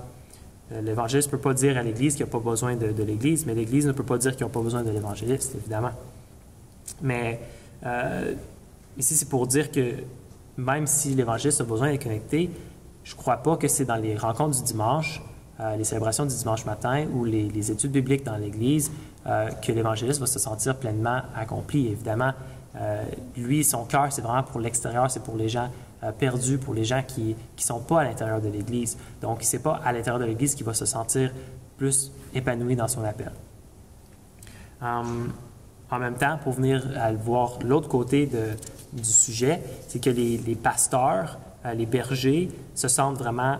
L'évangéliste ne peut pas dire à l'Église qu'il n'a pas besoin de l'Église, mais l'Église ne peut pas dire qu'il n'a pas besoin de l'évangéliste, évidemment. Mais ici, c'est pour dire que même si l'évangéliste a besoin d'être connecté, je ne crois pas que c'est dans les rencontres du dimanche, les célébrations du dimanche matin ou les études bibliques dans l'Église que l'évangéliste va se sentir pleinement accompli. Évidemment, lui, son cœur, c'est vraiment pour l'extérieur, c'est pour les gens perdus, pour les gens qui ne sont pas à l'intérieur de l'Église. Donc, ce n'est pas à l'intérieur de l'Église qu'il va se sentir plus épanoui dans son appel. En même temps, pour venir à voir l'autre côté du sujet, c'est que les pasteurs, les bergers, se sentent vraiment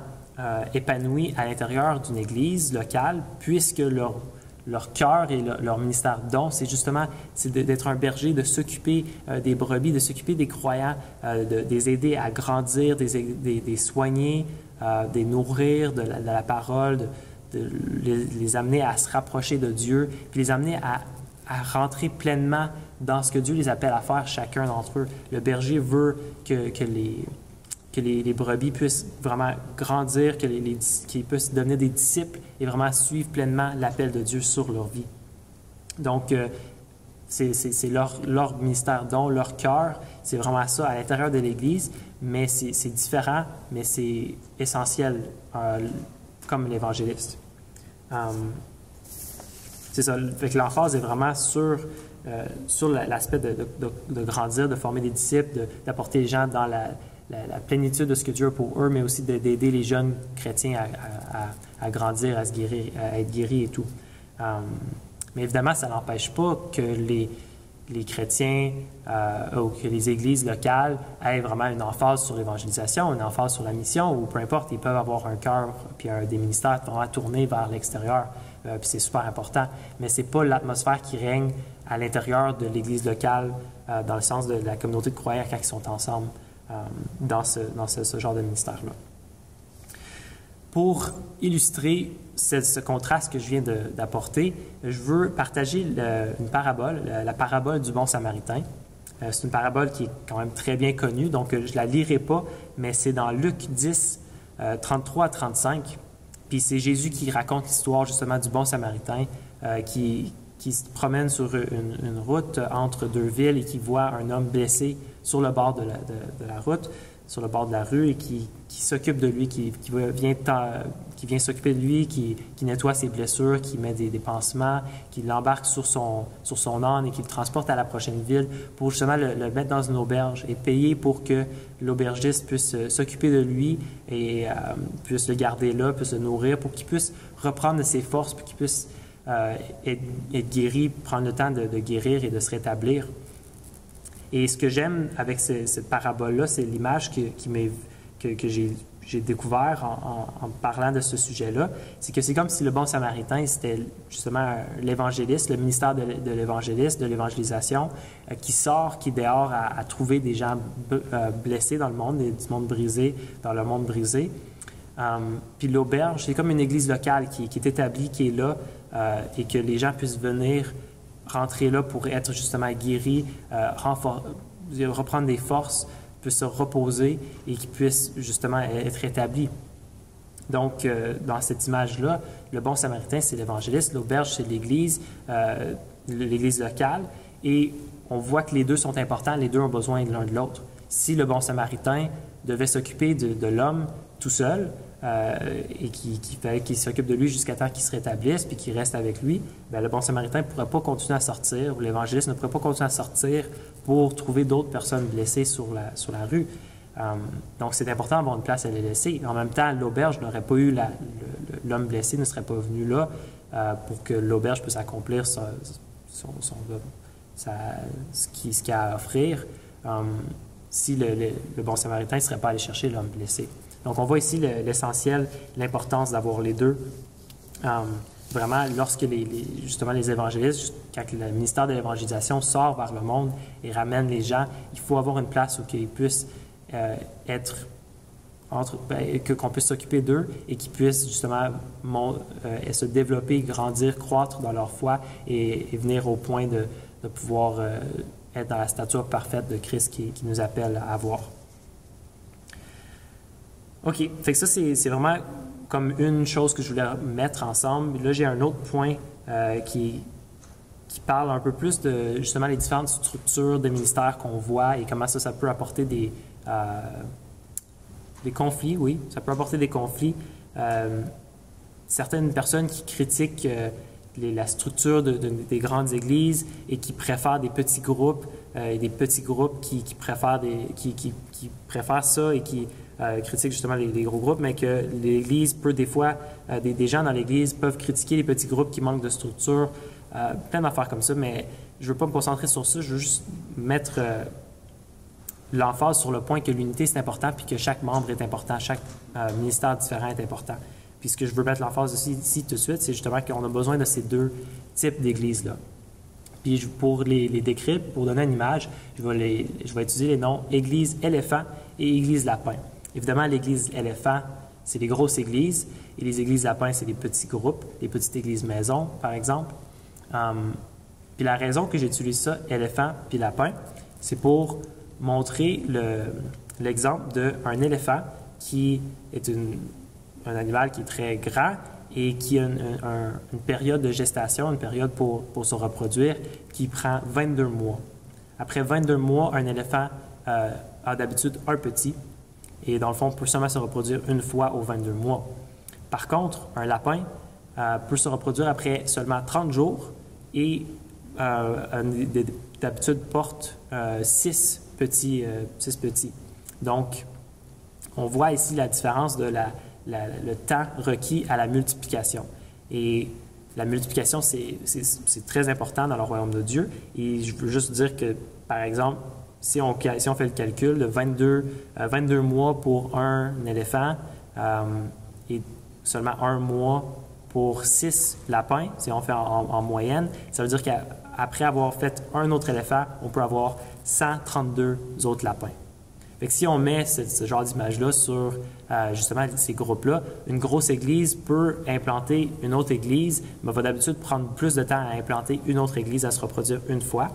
épanouis à l'intérieur d'une église locale, puisque leur cœur et leur ministère don, c'est justement d'être un berger, de s'occuper des brebis, de s'occuper des croyants, de les aider à grandir, des soigner, de les nourrir de la parole, de les amener à se rapprocher de Dieu, puis les amener à rentrer pleinement dans ce que Dieu les appelle à faire, chacun d'entre eux. Le berger veut que les brebis puissent vraiment grandir, qu'ils puissent devenir des disciples et vraiment suivre pleinement l'appel de Dieu sur leur vie. Donc, c'est leur ministère don, leur cœur, c'est vraiment ça à l'intérieur de l'Église, mais c'est différent, mais c'est essentiel, comme l'évangéliste. C'est ça. Fait que l'emphase est vraiment sur l'aspect de grandir, de former des disciples, d'apporter les gens dans la plénitude de ce que Dieu a pour eux, mais aussi d'aider les jeunes chrétiens à grandir, à être guéris et tout. Mais évidemment, ça n'empêche pas que les chrétiens ou que les églises locales aient vraiment une emphase sur l'évangélisation, une emphase sur la mission, ou peu importe, ils peuvent avoir un cœur puis des ministères vraiment tournés vers l'extérieur. Puis c'est super important, mais ce n'est pas l'atmosphère qui règne à l'intérieur de l'Église locale, dans le sens de la communauté de croyants quand ils sont ensemble dans ce genre de ministère-là. Pour illustrer ce contraste que je viens d'apporter, je veux partager une parabole, la parabole du bon samaritain. C'est une parabole qui est quand même très bien connue, donc je ne la lirai pas, mais c'est dans Luc 10, 33 à 35. Puis c'est Jésus qui raconte l'histoire justement du bon samaritain qui se promène sur une route entre deux villes et qui voit un homme blessé sur le bord de la route, sur le bord de la rue, et qui s'occupe de lui, qui vient s'occuper de lui, qui nettoie ses blessures, qui met des pansements, qui l'embarque sur son âne et qui le transporte à la prochaine ville pour justement le mettre dans une auberge et payer pour que l'aubergiste puisse s'occuper de lui et puisse le garder là, puisse le nourrir, pour qu'il puisse reprendre de ses forces, pour qu'il puisse être guéri, prendre le temps de guérir et de se rétablir. Et ce que j'aime avec cette parabole-là, c'est l'image que j'ai j'ai découvert en parlant de ce sujet-là, c'est que c'est comme si le bon samaritain, c'était justement l'évangéliste, le ministère de l'évangéliste, de l'évangélisation, qui sort, qui est dehors à trouver des gens blessés dans le monde, du monde brisé, dans le monde brisé. Puis l'auberge, c'est comme une église locale qui est établie, qui est là, et que les gens puissent venir rentrer là pour être justement guéris, reprendre des forces, puissent se reposer et qui puissent justement être établis. Donc, dans cette image-là, le bon samaritain, c'est l'évangéliste, l'auberge, c'est l'église locale, et on voit que les deux sont importants, les deux ont besoin de l'un de l'autre. Si le bon samaritain devait s'occuper de l'homme tout seul, et qu'il s'occupe de lui jusqu'à temps qu'il se rétablisse puis qu'il reste avec lui, bien, le bon samaritain ne pourrait pas continuer à sortir, ou l'évangéliste ne pourrait pas continuer à sortir pour trouver d'autres personnes blessées sur la rue. Donc, c'est important d'avoir une place à les laisser. En même temps, l'auberge n'aurait pas eu l'homme blessé ne serait pas venu là pour que l'auberge puisse accomplir ce qu'il a à offrir si le bon samaritain ne serait pas allé chercher l'homme blessé. Donc, on voit ici l'essentiel, l'importance d'avoir les deux. Vraiment, lorsque justement les évangélistes, quand le ministère de l'évangélisation sort vers le monde et ramène les gens, il faut avoir une place où qu'ils puissent qu'on puisse s'occuper d'eux et qu'ils puissent justement se développer, grandir, croître dans leur foi et venir au point de pouvoir être dans la stature parfaite de Christ qui nous appelle à avoir. OK. Fait que ça, c'est vraiment comme une chose que je voulais mettre ensemble. Là, j'ai un autre point qui parle un peu plus de, justement, les différentes structures de ministères qu'on voit et comment ça peut apporter des conflits, oui. Ça peut apporter des conflits. Certaines personnes qui critiquent la structure des grandes églises et qui préfèrent des petits groupes, des petits groupes qui préfèrent ça et qui critiquent justement les gros groupes, mais que l'Église peut des fois, des gens dans l'Église peuvent critiquer les petits groupes qui manquent de structure, plein d'affaires comme ça, mais je ne veux pas me concentrer sur ça, je veux juste mettre l'emphase sur le point que l'unité c'est important puis que chaque membre est important, chaque ministère différent est important. Puis ce que je veux mettre l'emphase ici tout de suite, c'est justement qu'on a besoin de ces deux types d'églises-là. Puis pour les décrire, pour donner une image, je vais utiliser les noms Église éléphant et Église lapin. Évidemment, l'Église éléphant, c'est les grosses églises, et les églises lapins, c'est les petits groupes, les petites églises maisons, par exemple. Puis la raison que j'utilise ça, éléphant puis lapin, c'est pour montrer l'exemple d'un éléphant qui est un animal qui est très grand et qui a une période de gestation, une période pour se reproduire, qui prend 22 mois. Après 22 mois, un éléphant a d'habitude un petit et dans le fond peut seulement se reproduire une fois aux 22 mois. Par contre, un lapin peut se reproduire après seulement 30 jours et d'habitude porte 6 petits. Donc, on voit ici la différence de le temps requis à la multiplication. Et la multiplication, c'est très important dans le royaume de Dieu. Et je veux juste dire que, par exemple, si on fait le calcul de 22 mois pour un éléphant et seulement 1 mois pour 6 lapins, si on fait en moyenne, ça veut dire qu'après avoir fait un autre éléphant, on peut avoir 132 autres lapins. Fait que si on met ce genre d'image-là sur justement ces groupes-là, une grosse église peut implanter une autre église, mais va d'habitude prendre plus de temps à implanter une autre église, à se reproduire une fois,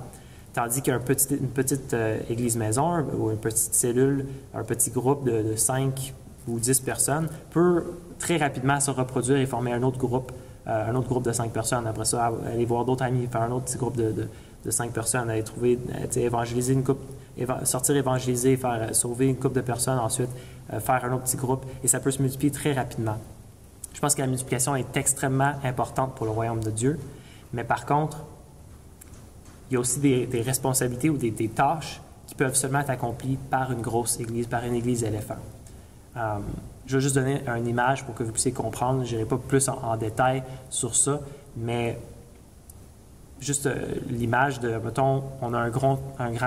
tandis qu'une petite église maison ou une petite cellule, un petit groupe de 5 ou 10 personnes peut très rapidement se reproduire et former un autre groupe de 5 personnes. Après ça, aller voir d'autres amis, faire un autre petit groupe de 5 personnes, aller trouver, évangéliser une couple, sortir évangéliser, faire sauver une couple de personnes, ensuite faire un autre petit groupe, et ça peut se multiplier très rapidement. Je pense que la multiplication est extrêmement importante pour le royaume de Dieu, mais par contre, il y a aussi des responsabilités ou des tâches qui peuvent seulement être accomplies par une grosse église, par une église éléphant. Je vais juste donner une image pour que vous puissiez comprendre. Je n'irai pas plus en détail sur ça, mais juste l'image de, mettons, on a un grand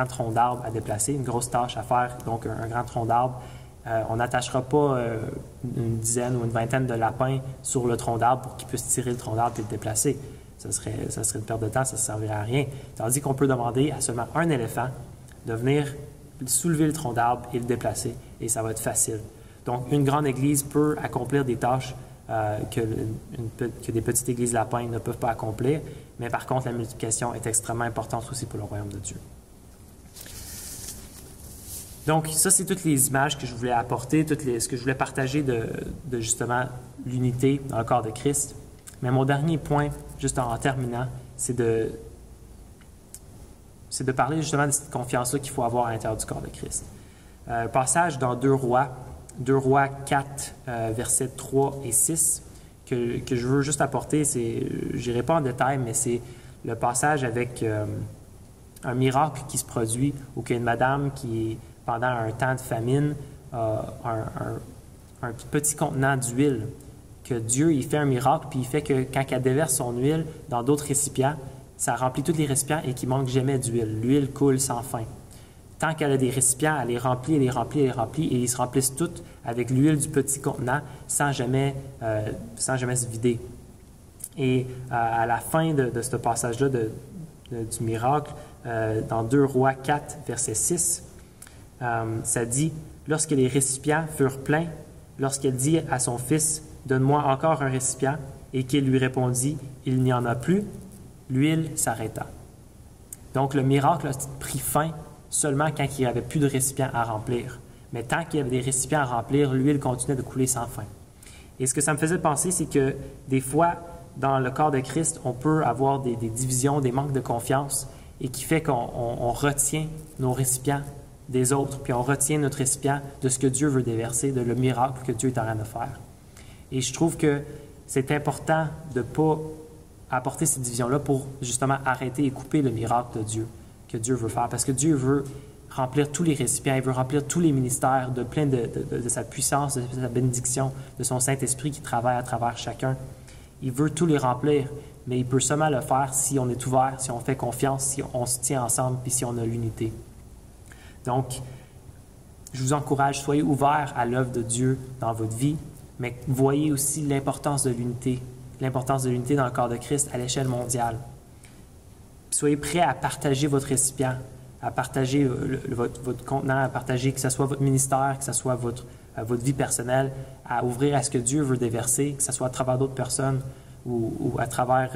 tronc d'arbre à déplacer, une grosse tâche à faire, donc un grand tronc d'arbre. On n'attachera pas une dizaine ou une vingtaine de lapins sur le tronc d'arbre pour qu'ils puissent tirer le tronc d'arbre et le déplacer. Ça serait une perte de temps, ça ne servirait à rien. Tandis qu'on peut demander à seulement un éléphant de venir soulever le tronc d'arbre et le déplacer, et ça va être facile. Donc, une grande église peut accomplir des tâches que des petites églises lapins ne peuvent pas accomplir, mais par contre, la multiplication est extrêmement importante aussi pour le royaume de Dieu. Donc, ça, c'est toutes les images que je voulais apporter, ce que je voulais partager de justement l'unité dans le corps de Christ. Mais mon dernier point, juste en terminant, c'est de parler justement de cette confiance-là qu'il faut avoir à l'intérieur du corps de Christ. Passage dans 2 Rois 4, versets 3 et 6, que je veux juste apporter. Je n'irai pas en détail, mais c'est le passage avec un miracle qui se produit, où il y a une madame qui, pendant un temps de famine, a un petit contenant d'huile, que Dieu, il fait un miracle, puis il fait que quand elle déverse son huile dans d'autres récipients, ça remplit tous les récipients et qu'il ne manque jamais d'huile. L'huile coule sans fin. Tant qu'elle a des récipients, elle les remplit, et ils se remplissent tous avec l'huile du petit contenant sans jamais se vider. Et à la fin de ce passage-là du miracle, dans 2 Rois 4, verset 6, ça dit « Lorsque les récipients furent pleins, lorsqu'elle dit à son fils « Donne-moi encore un récipient », et qu'il lui répondit « Il n'y en a plus », l'huile s'arrêta. Donc, le miracle a pris fin seulement quand il n'y avait plus de récipients à remplir. Mais tant qu'il y avait des récipients à remplir, l'huile continuait de couler sans fin. Et ce que ça me faisait penser, c'est que des fois, dans le corps de Christ, on peut avoir des divisions, des manques de confiance, et qui fait qu'on retient nos récipients des autres, puis on retient notre récipient de ce que Dieu veut déverser, de le miracle que Dieu est en train de faire. Et je trouve que c'est important de ne pas apporter ces divisions-là pour justement arrêter et couper le miracle de Dieu que Dieu veut faire. Parce que Dieu veut remplir tous les récipients, il veut remplir tous les ministères de plein de sa puissance, de sa bénédiction, de son Saint-Esprit qui travaille à travers chacun. Il veut tous les remplir, mais il peut seulement le faire si on est ouvert, si on fait confiance, si on se tient ensemble, puis si on a l'unité. Donc, je vous encourage, soyez ouverts à l'œuvre de Dieu dans votre vie, mais voyez aussi l'importance de l'unité dans le corps de Christ à l'échelle mondiale. Soyez prêts à partager votre récipient, à partager votre contenant, à partager que ce soit votre ministère, que ce soit votre vie personnelle, à ouvrir à ce que Dieu veut déverser, que ce soit à travers d'autres personnes ou à travers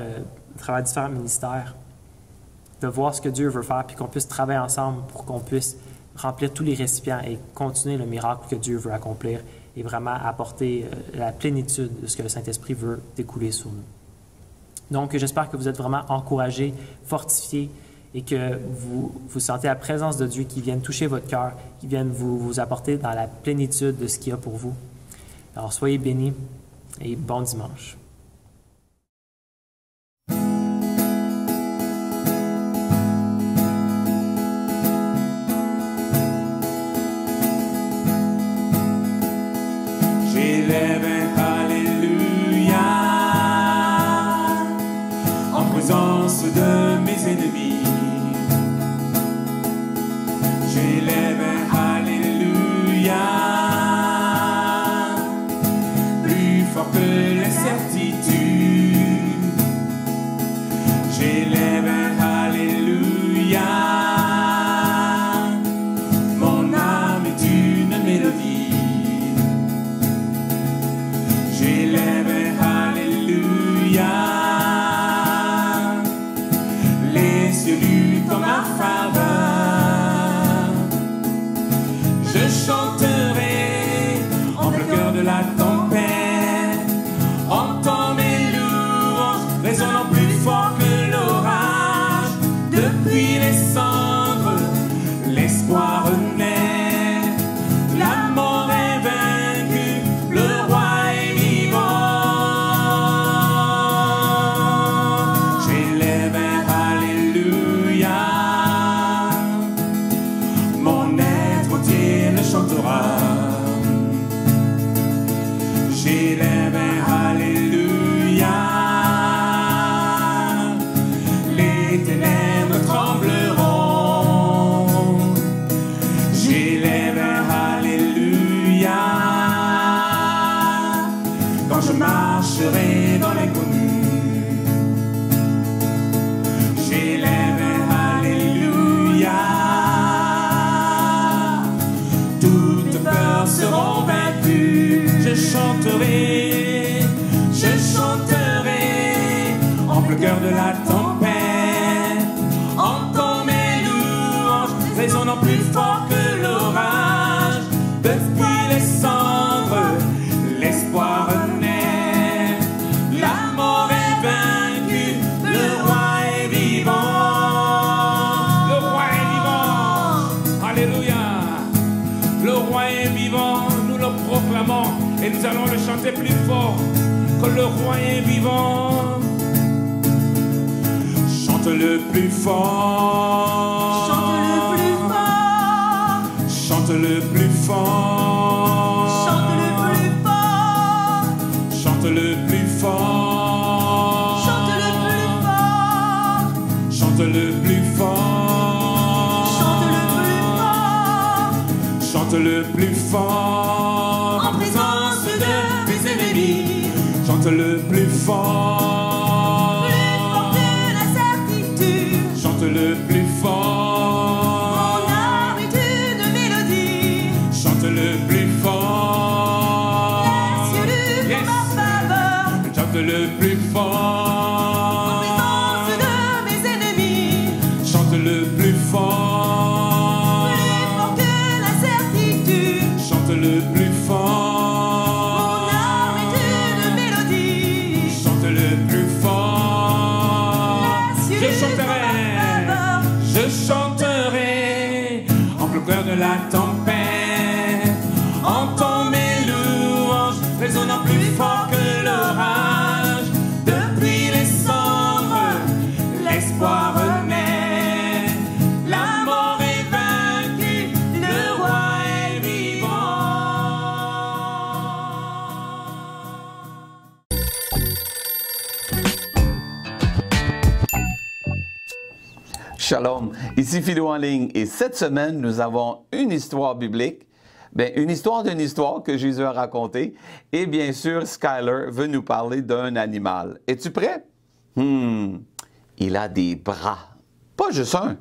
différents ministères, de voir ce que Dieu veut faire, puis qu'on puisse travailler ensemble pour qu'on puisse remplir tous les récipients et continuer le miracle que Dieu veut accomplir et vraiment apporter la plénitude de ce que le Saint-Esprit veut découler sur nous. Donc, j'espère que vous êtes vraiment encouragés, fortifiés et que vous sentez la présence de Dieu qui vienne toucher votre cœur, qui vienne vous apporter dans la plénitude de ce qu'il y a pour vous. Alors, soyez bénis et bon dimanche. J'élève un Alléluia en présence de mes ennemis. J'élève un Alléluia plus fort que l'incertitude. J'élève un Alléluia, mon âme est une mélodie. J'élève un Alléluia, les cieux lui je marcherai dans l'inconnu. J'élèverai Alléluia. Toutes peurs seront vaincues. Je chanterai en plein cœur de la tempête. Entends mes louanges résonnant plus fort que l'orage. Depuis les cendres, l'espoir renaît. La mort est vaincue, le roi est vivant. Le roi est vivant. Alléluia. Le roi est vivant, nous le proclamons et nous allons le chanter plus fort. Que le roi est vivant. Chante le plus fort. Chante le plus fort. Chante le plus fort. Chante le plus fort. Chante le plus fort. Chante le plus fort. Chante le plus fort. Chante le plus fort. En présence de mes ennemis. Chante le plus fort. Plus fort que la certitude. Chante le plus fort. Mon âme est une mélodie. Chante le plus fort. Les cieux luttent en ma faveur. Chante le plus En fort. présence de mes ennemis. Chante le plus fort. Plus fort que la certitude. Chante le plus Mon fort. âme est une mélodie. Chante le plus fort. Les cieux Je luttent en ma faveur. je chanterai en plein cœur de la tempête. Entends mes louanges résonnant plus fort que l'orage. Depuis les cendres, l'espoir renaît. La mort est vaincue, le roi est vivant. Shalom, ici Philo en ligne et cette semaine, nous avons une histoire biblique, une histoire d'une histoire que Jésus a racontée et bien sûr, Skyler veut nous parler d'un animal. Es-tu prêt? Il a des bras, pas juste un.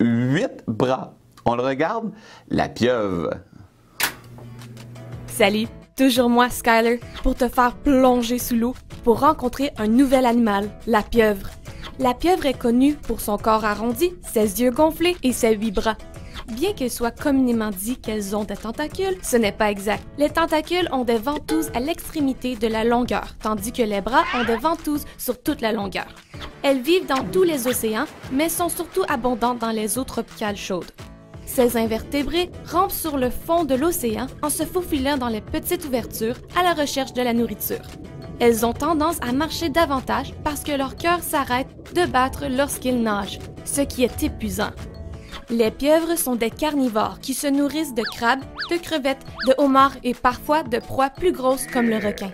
8 bras. On le regarde? La pieuvre. Salut, toujours moi, Skyler, pour te faire plonger sous l'eau pour rencontrer un nouvel animal, la pieuvre. La pieuvre est connue pour son corps arrondi, ses yeux gonflés et ses 8 bras. Bien qu'il soit communément dit qu'elles ont des tentacules, ce n'est pas exact. Les tentacules ont des ventouses à l'extrémité de la longueur, tandis que les bras ont des ventouses sur toute la longueur. Elles vivent dans tous les océans, mais sont surtout abondantes dans les eaux tropicales chaudes. Ces invertébrés rampent sur le fond de l'océan en se faufilant dans les petites ouvertures à la recherche de la nourriture. Elles ont tendance à marcher davantage parce que leur cœur s'arrête de battre lorsqu'ils nagent, ce qui est épuisant. Les pieuvres sont des carnivores qui se nourrissent de crabes, de crevettes, de homards et parfois de proies plus grosses comme le requin.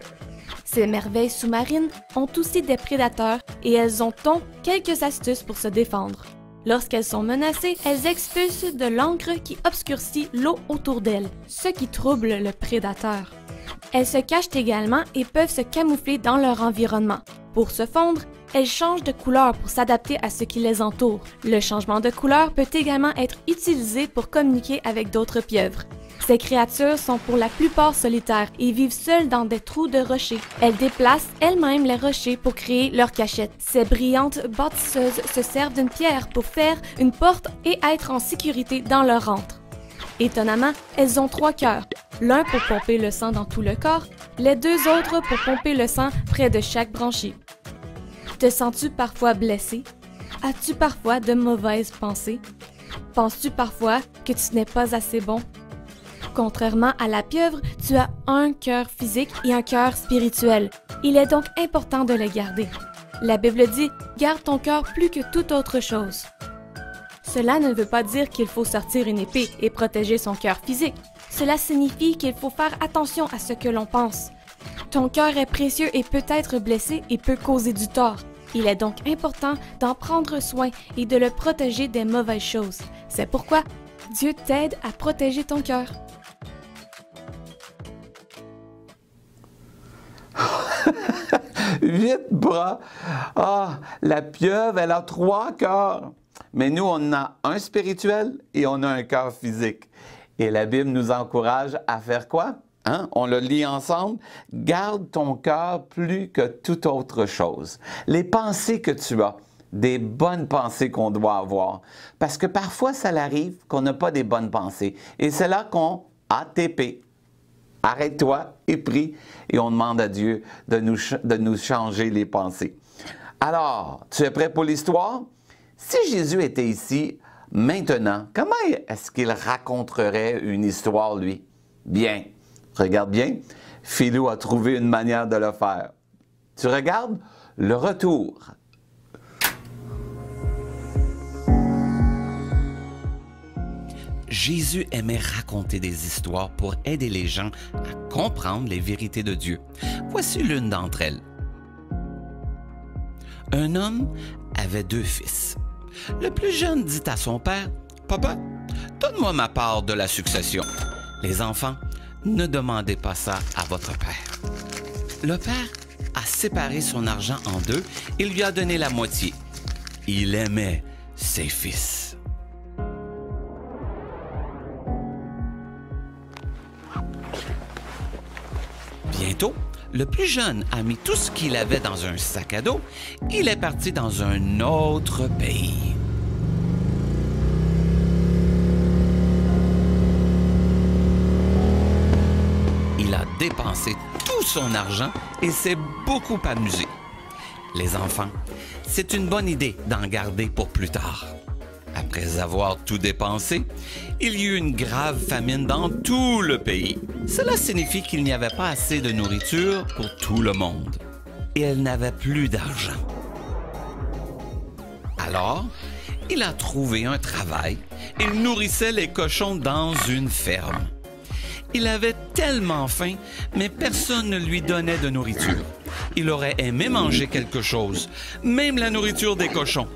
Ces merveilles sous-marines ont aussi des prédateurs et elles ont donc quelques astuces pour se défendre. Lorsqu'elles sont menacées, elles expulsent de l'encre qui obscurcit l'eau autour d'elles, ce qui trouble le prédateur. Elles se cachent également et peuvent se camoufler dans leur environnement. Pour se fondre, elles changent de couleur pour s'adapter à ce qui les entoure. Le changement de couleur peut également être utilisé pour communiquer avec d'autres pieuvres. Ces créatures sont pour la plupart solitaires et vivent seules dans des trous de rochers. Elles déplacent elles-mêmes les rochers pour créer leur cachette. Ces brillantes bâtisseuses se servent d'une pierre pour faire une porte et être en sécurité dans leur antre. Étonnamment, elles ont 3 cœurs, l'un pour pomper le sang dans tout le corps, les 2 autres pour pomper le sang près de chaque branchie. Te sens-tu parfois blessé? As-tu parfois de mauvaises pensées? Penses-tu parfois que tu n'es pas assez bon? Contrairement à la pieuvre, tu as un cœur physique et un cœur spirituel. Il est donc important de le garder. La Bible dit « Garde ton cœur plus que toute autre chose ». Cela ne veut pas dire qu'il faut sortir une épée et protéger son cœur physique. Cela signifie qu'il faut faire attention à ce que l'on pense. Ton cœur est précieux et peut être blessé et peut causer du tort. Il est donc important d'en prendre soin et de le protéger des mauvaises choses. C'est pourquoi Dieu t'aide à protéger ton cœur. 8 bras. Ah, la pieuvre, elle a 3 cœurs. Mais nous, on a un spirituel et on a un cœur physique. Et la Bible nous encourage à faire quoi? Hein? On le lit ensemble. Garde ton cœur plus que toute autre chose. Les pensées que tu as, des bonnes pensées qu'on doit avoir. Parce que parfois, ça arrive qu'on n'a pas des bonnes pensées. Et c'est là qu'on ATP. Arrête-toi et prie. Et on demande à Dieu de nous changer les pensées. Alors, tu es prêt pour l'histoire? Si Jésus était ici maintenant, comment est-ce qu'il raconterait une histoire, lui? Bien, regarde bien, Philou a trouvé une manière de le faire. Tu regardes le retour. Jésus aimait raconter des histoires pour aider les gens à comprendre les vérités de Dieu. Voici l'une d'entre elles. Un homme avait 2 fils. Le plus jeune dit à son père, « Papa, donne-moi ma part de la succession. » Les enfants, ne demandez pas ça à votre père. Le père a séparé son argent en 2 et lui a donné la moitié. Il aimait ses fils. Bientôt, le plus jeune a mis tout ce qu'il avait dans un sac à dos. Il est parti dans un autre pays. Il a dépensé tout son argent et s'est beaucoup amusé. Les enfants, c'est une bonne idée d'en garder pour plus tard. Après avoir tout dépensé, il y eut une grave famine dans tout le pays. Cela signifie qu'il n'y avait pas assez de nourriture pour tout le monde. Et elle n'avait plus d'argent. Alors, il a trouvé un travail. Il nourrissait les cochons dans une ferme. Il avait tellement faim, mais personne ne lui donnait de nourriture. Il aurait aimé manger quelque chose, même la nourriture des cochons.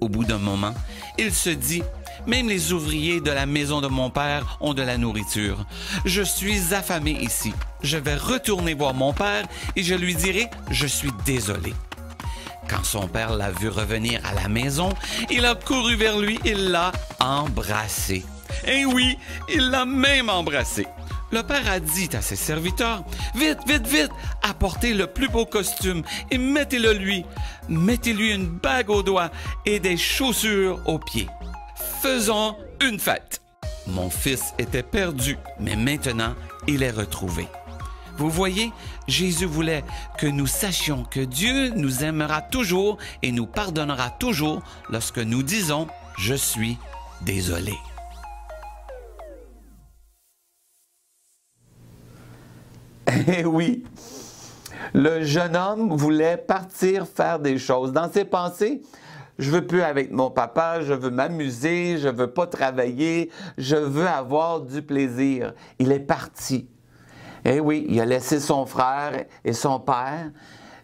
Au bout d'un moment, il se dit, « Même les ouvriers de la maison de mon père ont de la nourriture. Je suis affamé ici. Je vais retourner voir mon père et je lui dirai, je suis désolé. » Quand son père l'a vu revenir à la maison, il a couru vers lui et l'a embrassé. Et oui, il l'a même embrassé. Le père a dit à ses serviteurs, « Vite, vite, vite, apportez le plus beau costume et mettez-le lui. Mettez-lui une bague au doigt et des chaussures aux pieds. Faisons une fête. » Mon fils était perdu, mais maintenant, il est retrouvé. Vous voyez, Jésus voulait que nous sachions que Dieu nous aimera toujours et nous pardonnera toujours lorsque nous disons « Je suis désolé ». Eh oui, le jeune homme voulait partir faire des choses. Dans ses pensées, je veux plus avec mon papa, je veux m'amuser, je veux pas travailler, je veux avoir du plaisir. Il est parti. Eh oui, il a laissé son frère et son père,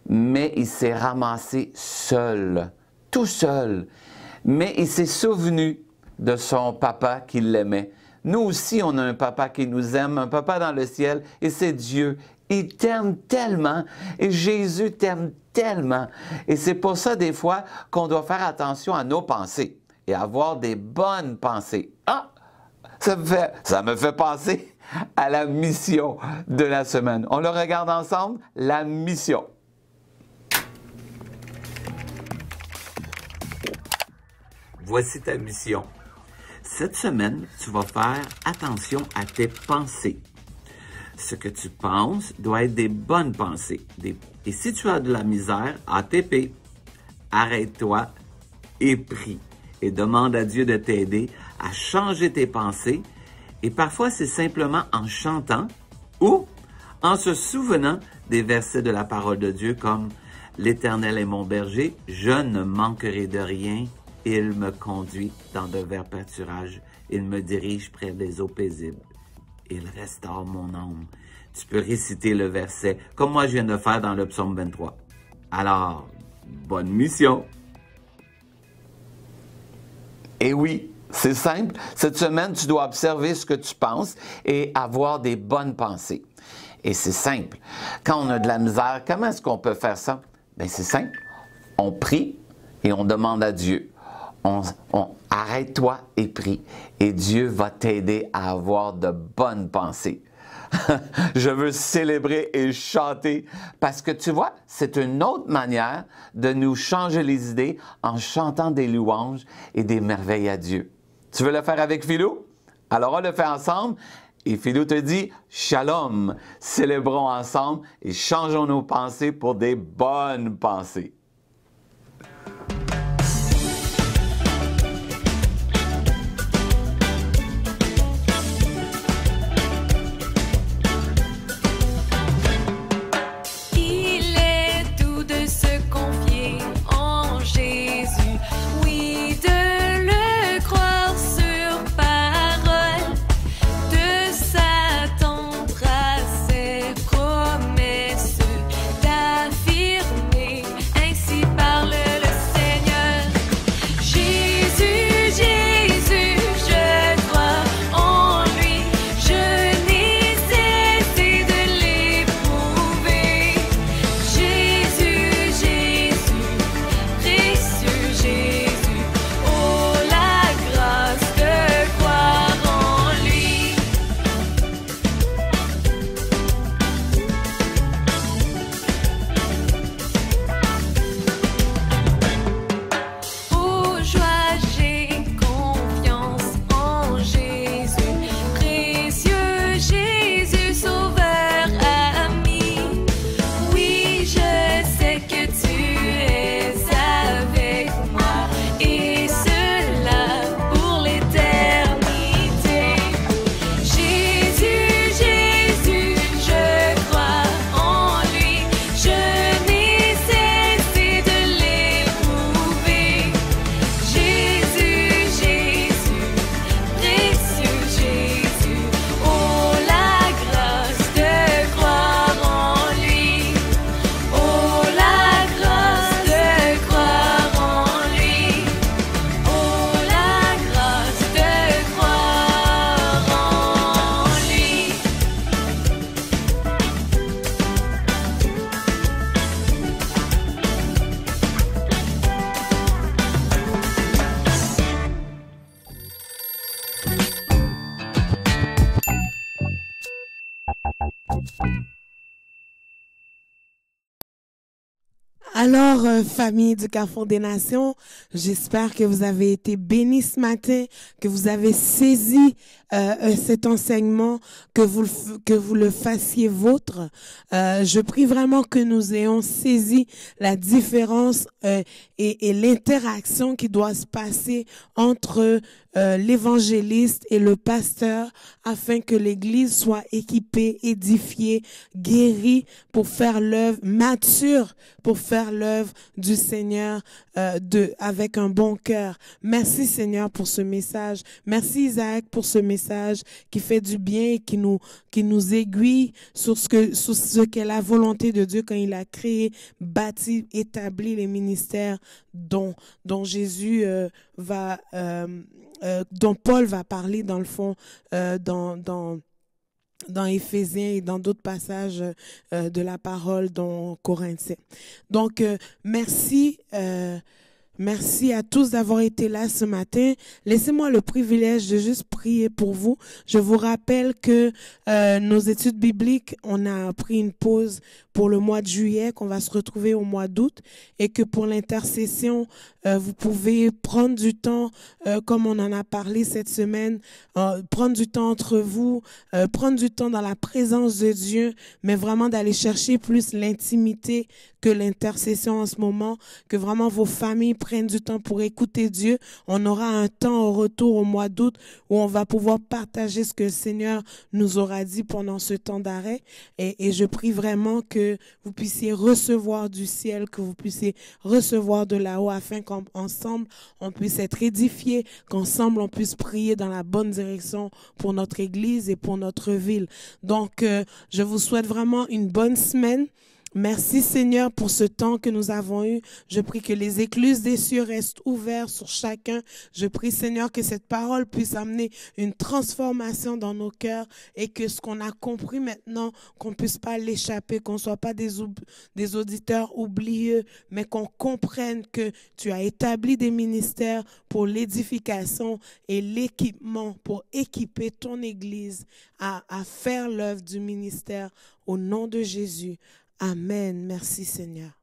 mais il s'est ramassé seul, tout seul. Mais il s'est souvenu de son papa qui l'aimait. Nous aussi, on a un papa qui nous aime, un papa dans le ciel, et c'est Dieu. Il t'aime tellement, et Jésus t'aime tellement. Et c'est pour ça, des fois, qu'on doit faire attention à nos pensées et avoir des bonnes pensées. Ah! Ça me fait penser à la mission de la semaine. On le regarde ensemble, la mission. Voici ta mission. Cette semaine, tu vas faire attention à tes pensées. Ce que tu penses doit être des bonnes pensées. Et si tu as de la misère, ATP, arrête-toi et prie. Et demande à Dieu de t'aider à changer tes pensées. Et parfois, c'est simplement en chantant ou en se souvenant des versets de la parole de Dieu comme « L'Éternel est mon berger, je ne manquerai de rien. Il me conduit dans de verts pâturages. Il me dirige près des eaux paisibles. Il restaure mon âme. » Tu peux réciter le verset comme moi je viens de faire dans le psaume 23. Alors, bonne mission! Et oui, c'est simple. Cette semaine, tu dois observer ce que tu penses et avoir des bonnes pensées. Et c'est simple. Quand on a de la misère, comment est-ce qu'on peut faire ça? Bien, c'est simple. On prie et on demande à Dieu. Arrête-toi et prie. Et Dieu va t'aider à avoir de bonnes pensées. Je veux célébrer et chanter parce que tu vois, c'est une autre manière de nous changer les idées en chantant des louanges et des merveilles à Dieu. Tu veux le faire avec Philou? Alors on le fait ensemble et Philou te dit Shalom, célébrons ensemble et changeons nos pensées pour des bonnes pensées. Alors, famille du Carrefour des Nations, j'espère que vous avez été bénis ce matin, que vous avez saisi cet enseignement, que vous le fassiez vôtre. Je prie vraiment que nous ayons saisi la différence et l'interaction qui doit se passer entre l'évangéliste et le pasteur afin que l'Église soit équipée, édifiée, guérie pour faire l'œuvre, mature pour faire l'œuvre du Seigneur avec un bon cœur. Merci Seigneur pour ce message. Merci Isaac pour ce message qui fait du bien et qui nous aiguille sur ce qu'est la volonté de Dieu quand il a créé, bâti, établi les ministères dont Jésus dont Paul va parler dans le fond dans Éphésiens et dans d'autres passages de la parole dont Corinthiens. Donc, merci à tous d'avoir été là ce matin. Laissez-moi le privilège de juste prier pour vous. Je vous rappelle que nos études bibliques, on a pris une pause pour le mois de juillet, qu'on va se retrouver au mois d'août, et que pour l'intercession, vous pouvez prendre du temps, comme on en a parlé cette semaine, prendre du temps entre vous, prendre du temps dans la présence de Dieu, mais vraiment d'aller chercher plus l'intimité que l'intercession en ce moment, que vraiment vos familles prennent du temps pour écouter Dieu. On aura un temps au retour au mois d'août où on va pouvoir partager ce que le Seigneur nous aura dit pendant ce temps d'arrêt. Et je prie vraiment que vous puissiez recevoir du ciel, que vous puissiez recevoir de là-haut afin qu'ensemble on puisse être édifiés, qu'ensemble on puisse prier dans la bonne direction pour notre Église et pour notre ville. Donc, je vous souhaite vraiment une bonne semaine. Merci Seigneur pour ce temps que nous avons eu. Je prie que les écluses des cieux restent ouvertes sur chacun. Je prie Seigneur que cette parole puisse amener une transformation dans nos cœurs et que ce qu'on a compris maintenant, qu'on ne puisse pas l'échapper, qu'on ne soit pas des auditeurs oublieux, mais qu'on comprenne que tu as établi des ministères pour l'édification et l'équipement, pour équiper ton Église à faire l'œuvre du ministère au nom de Jésus. Amen. Merci Seigneur.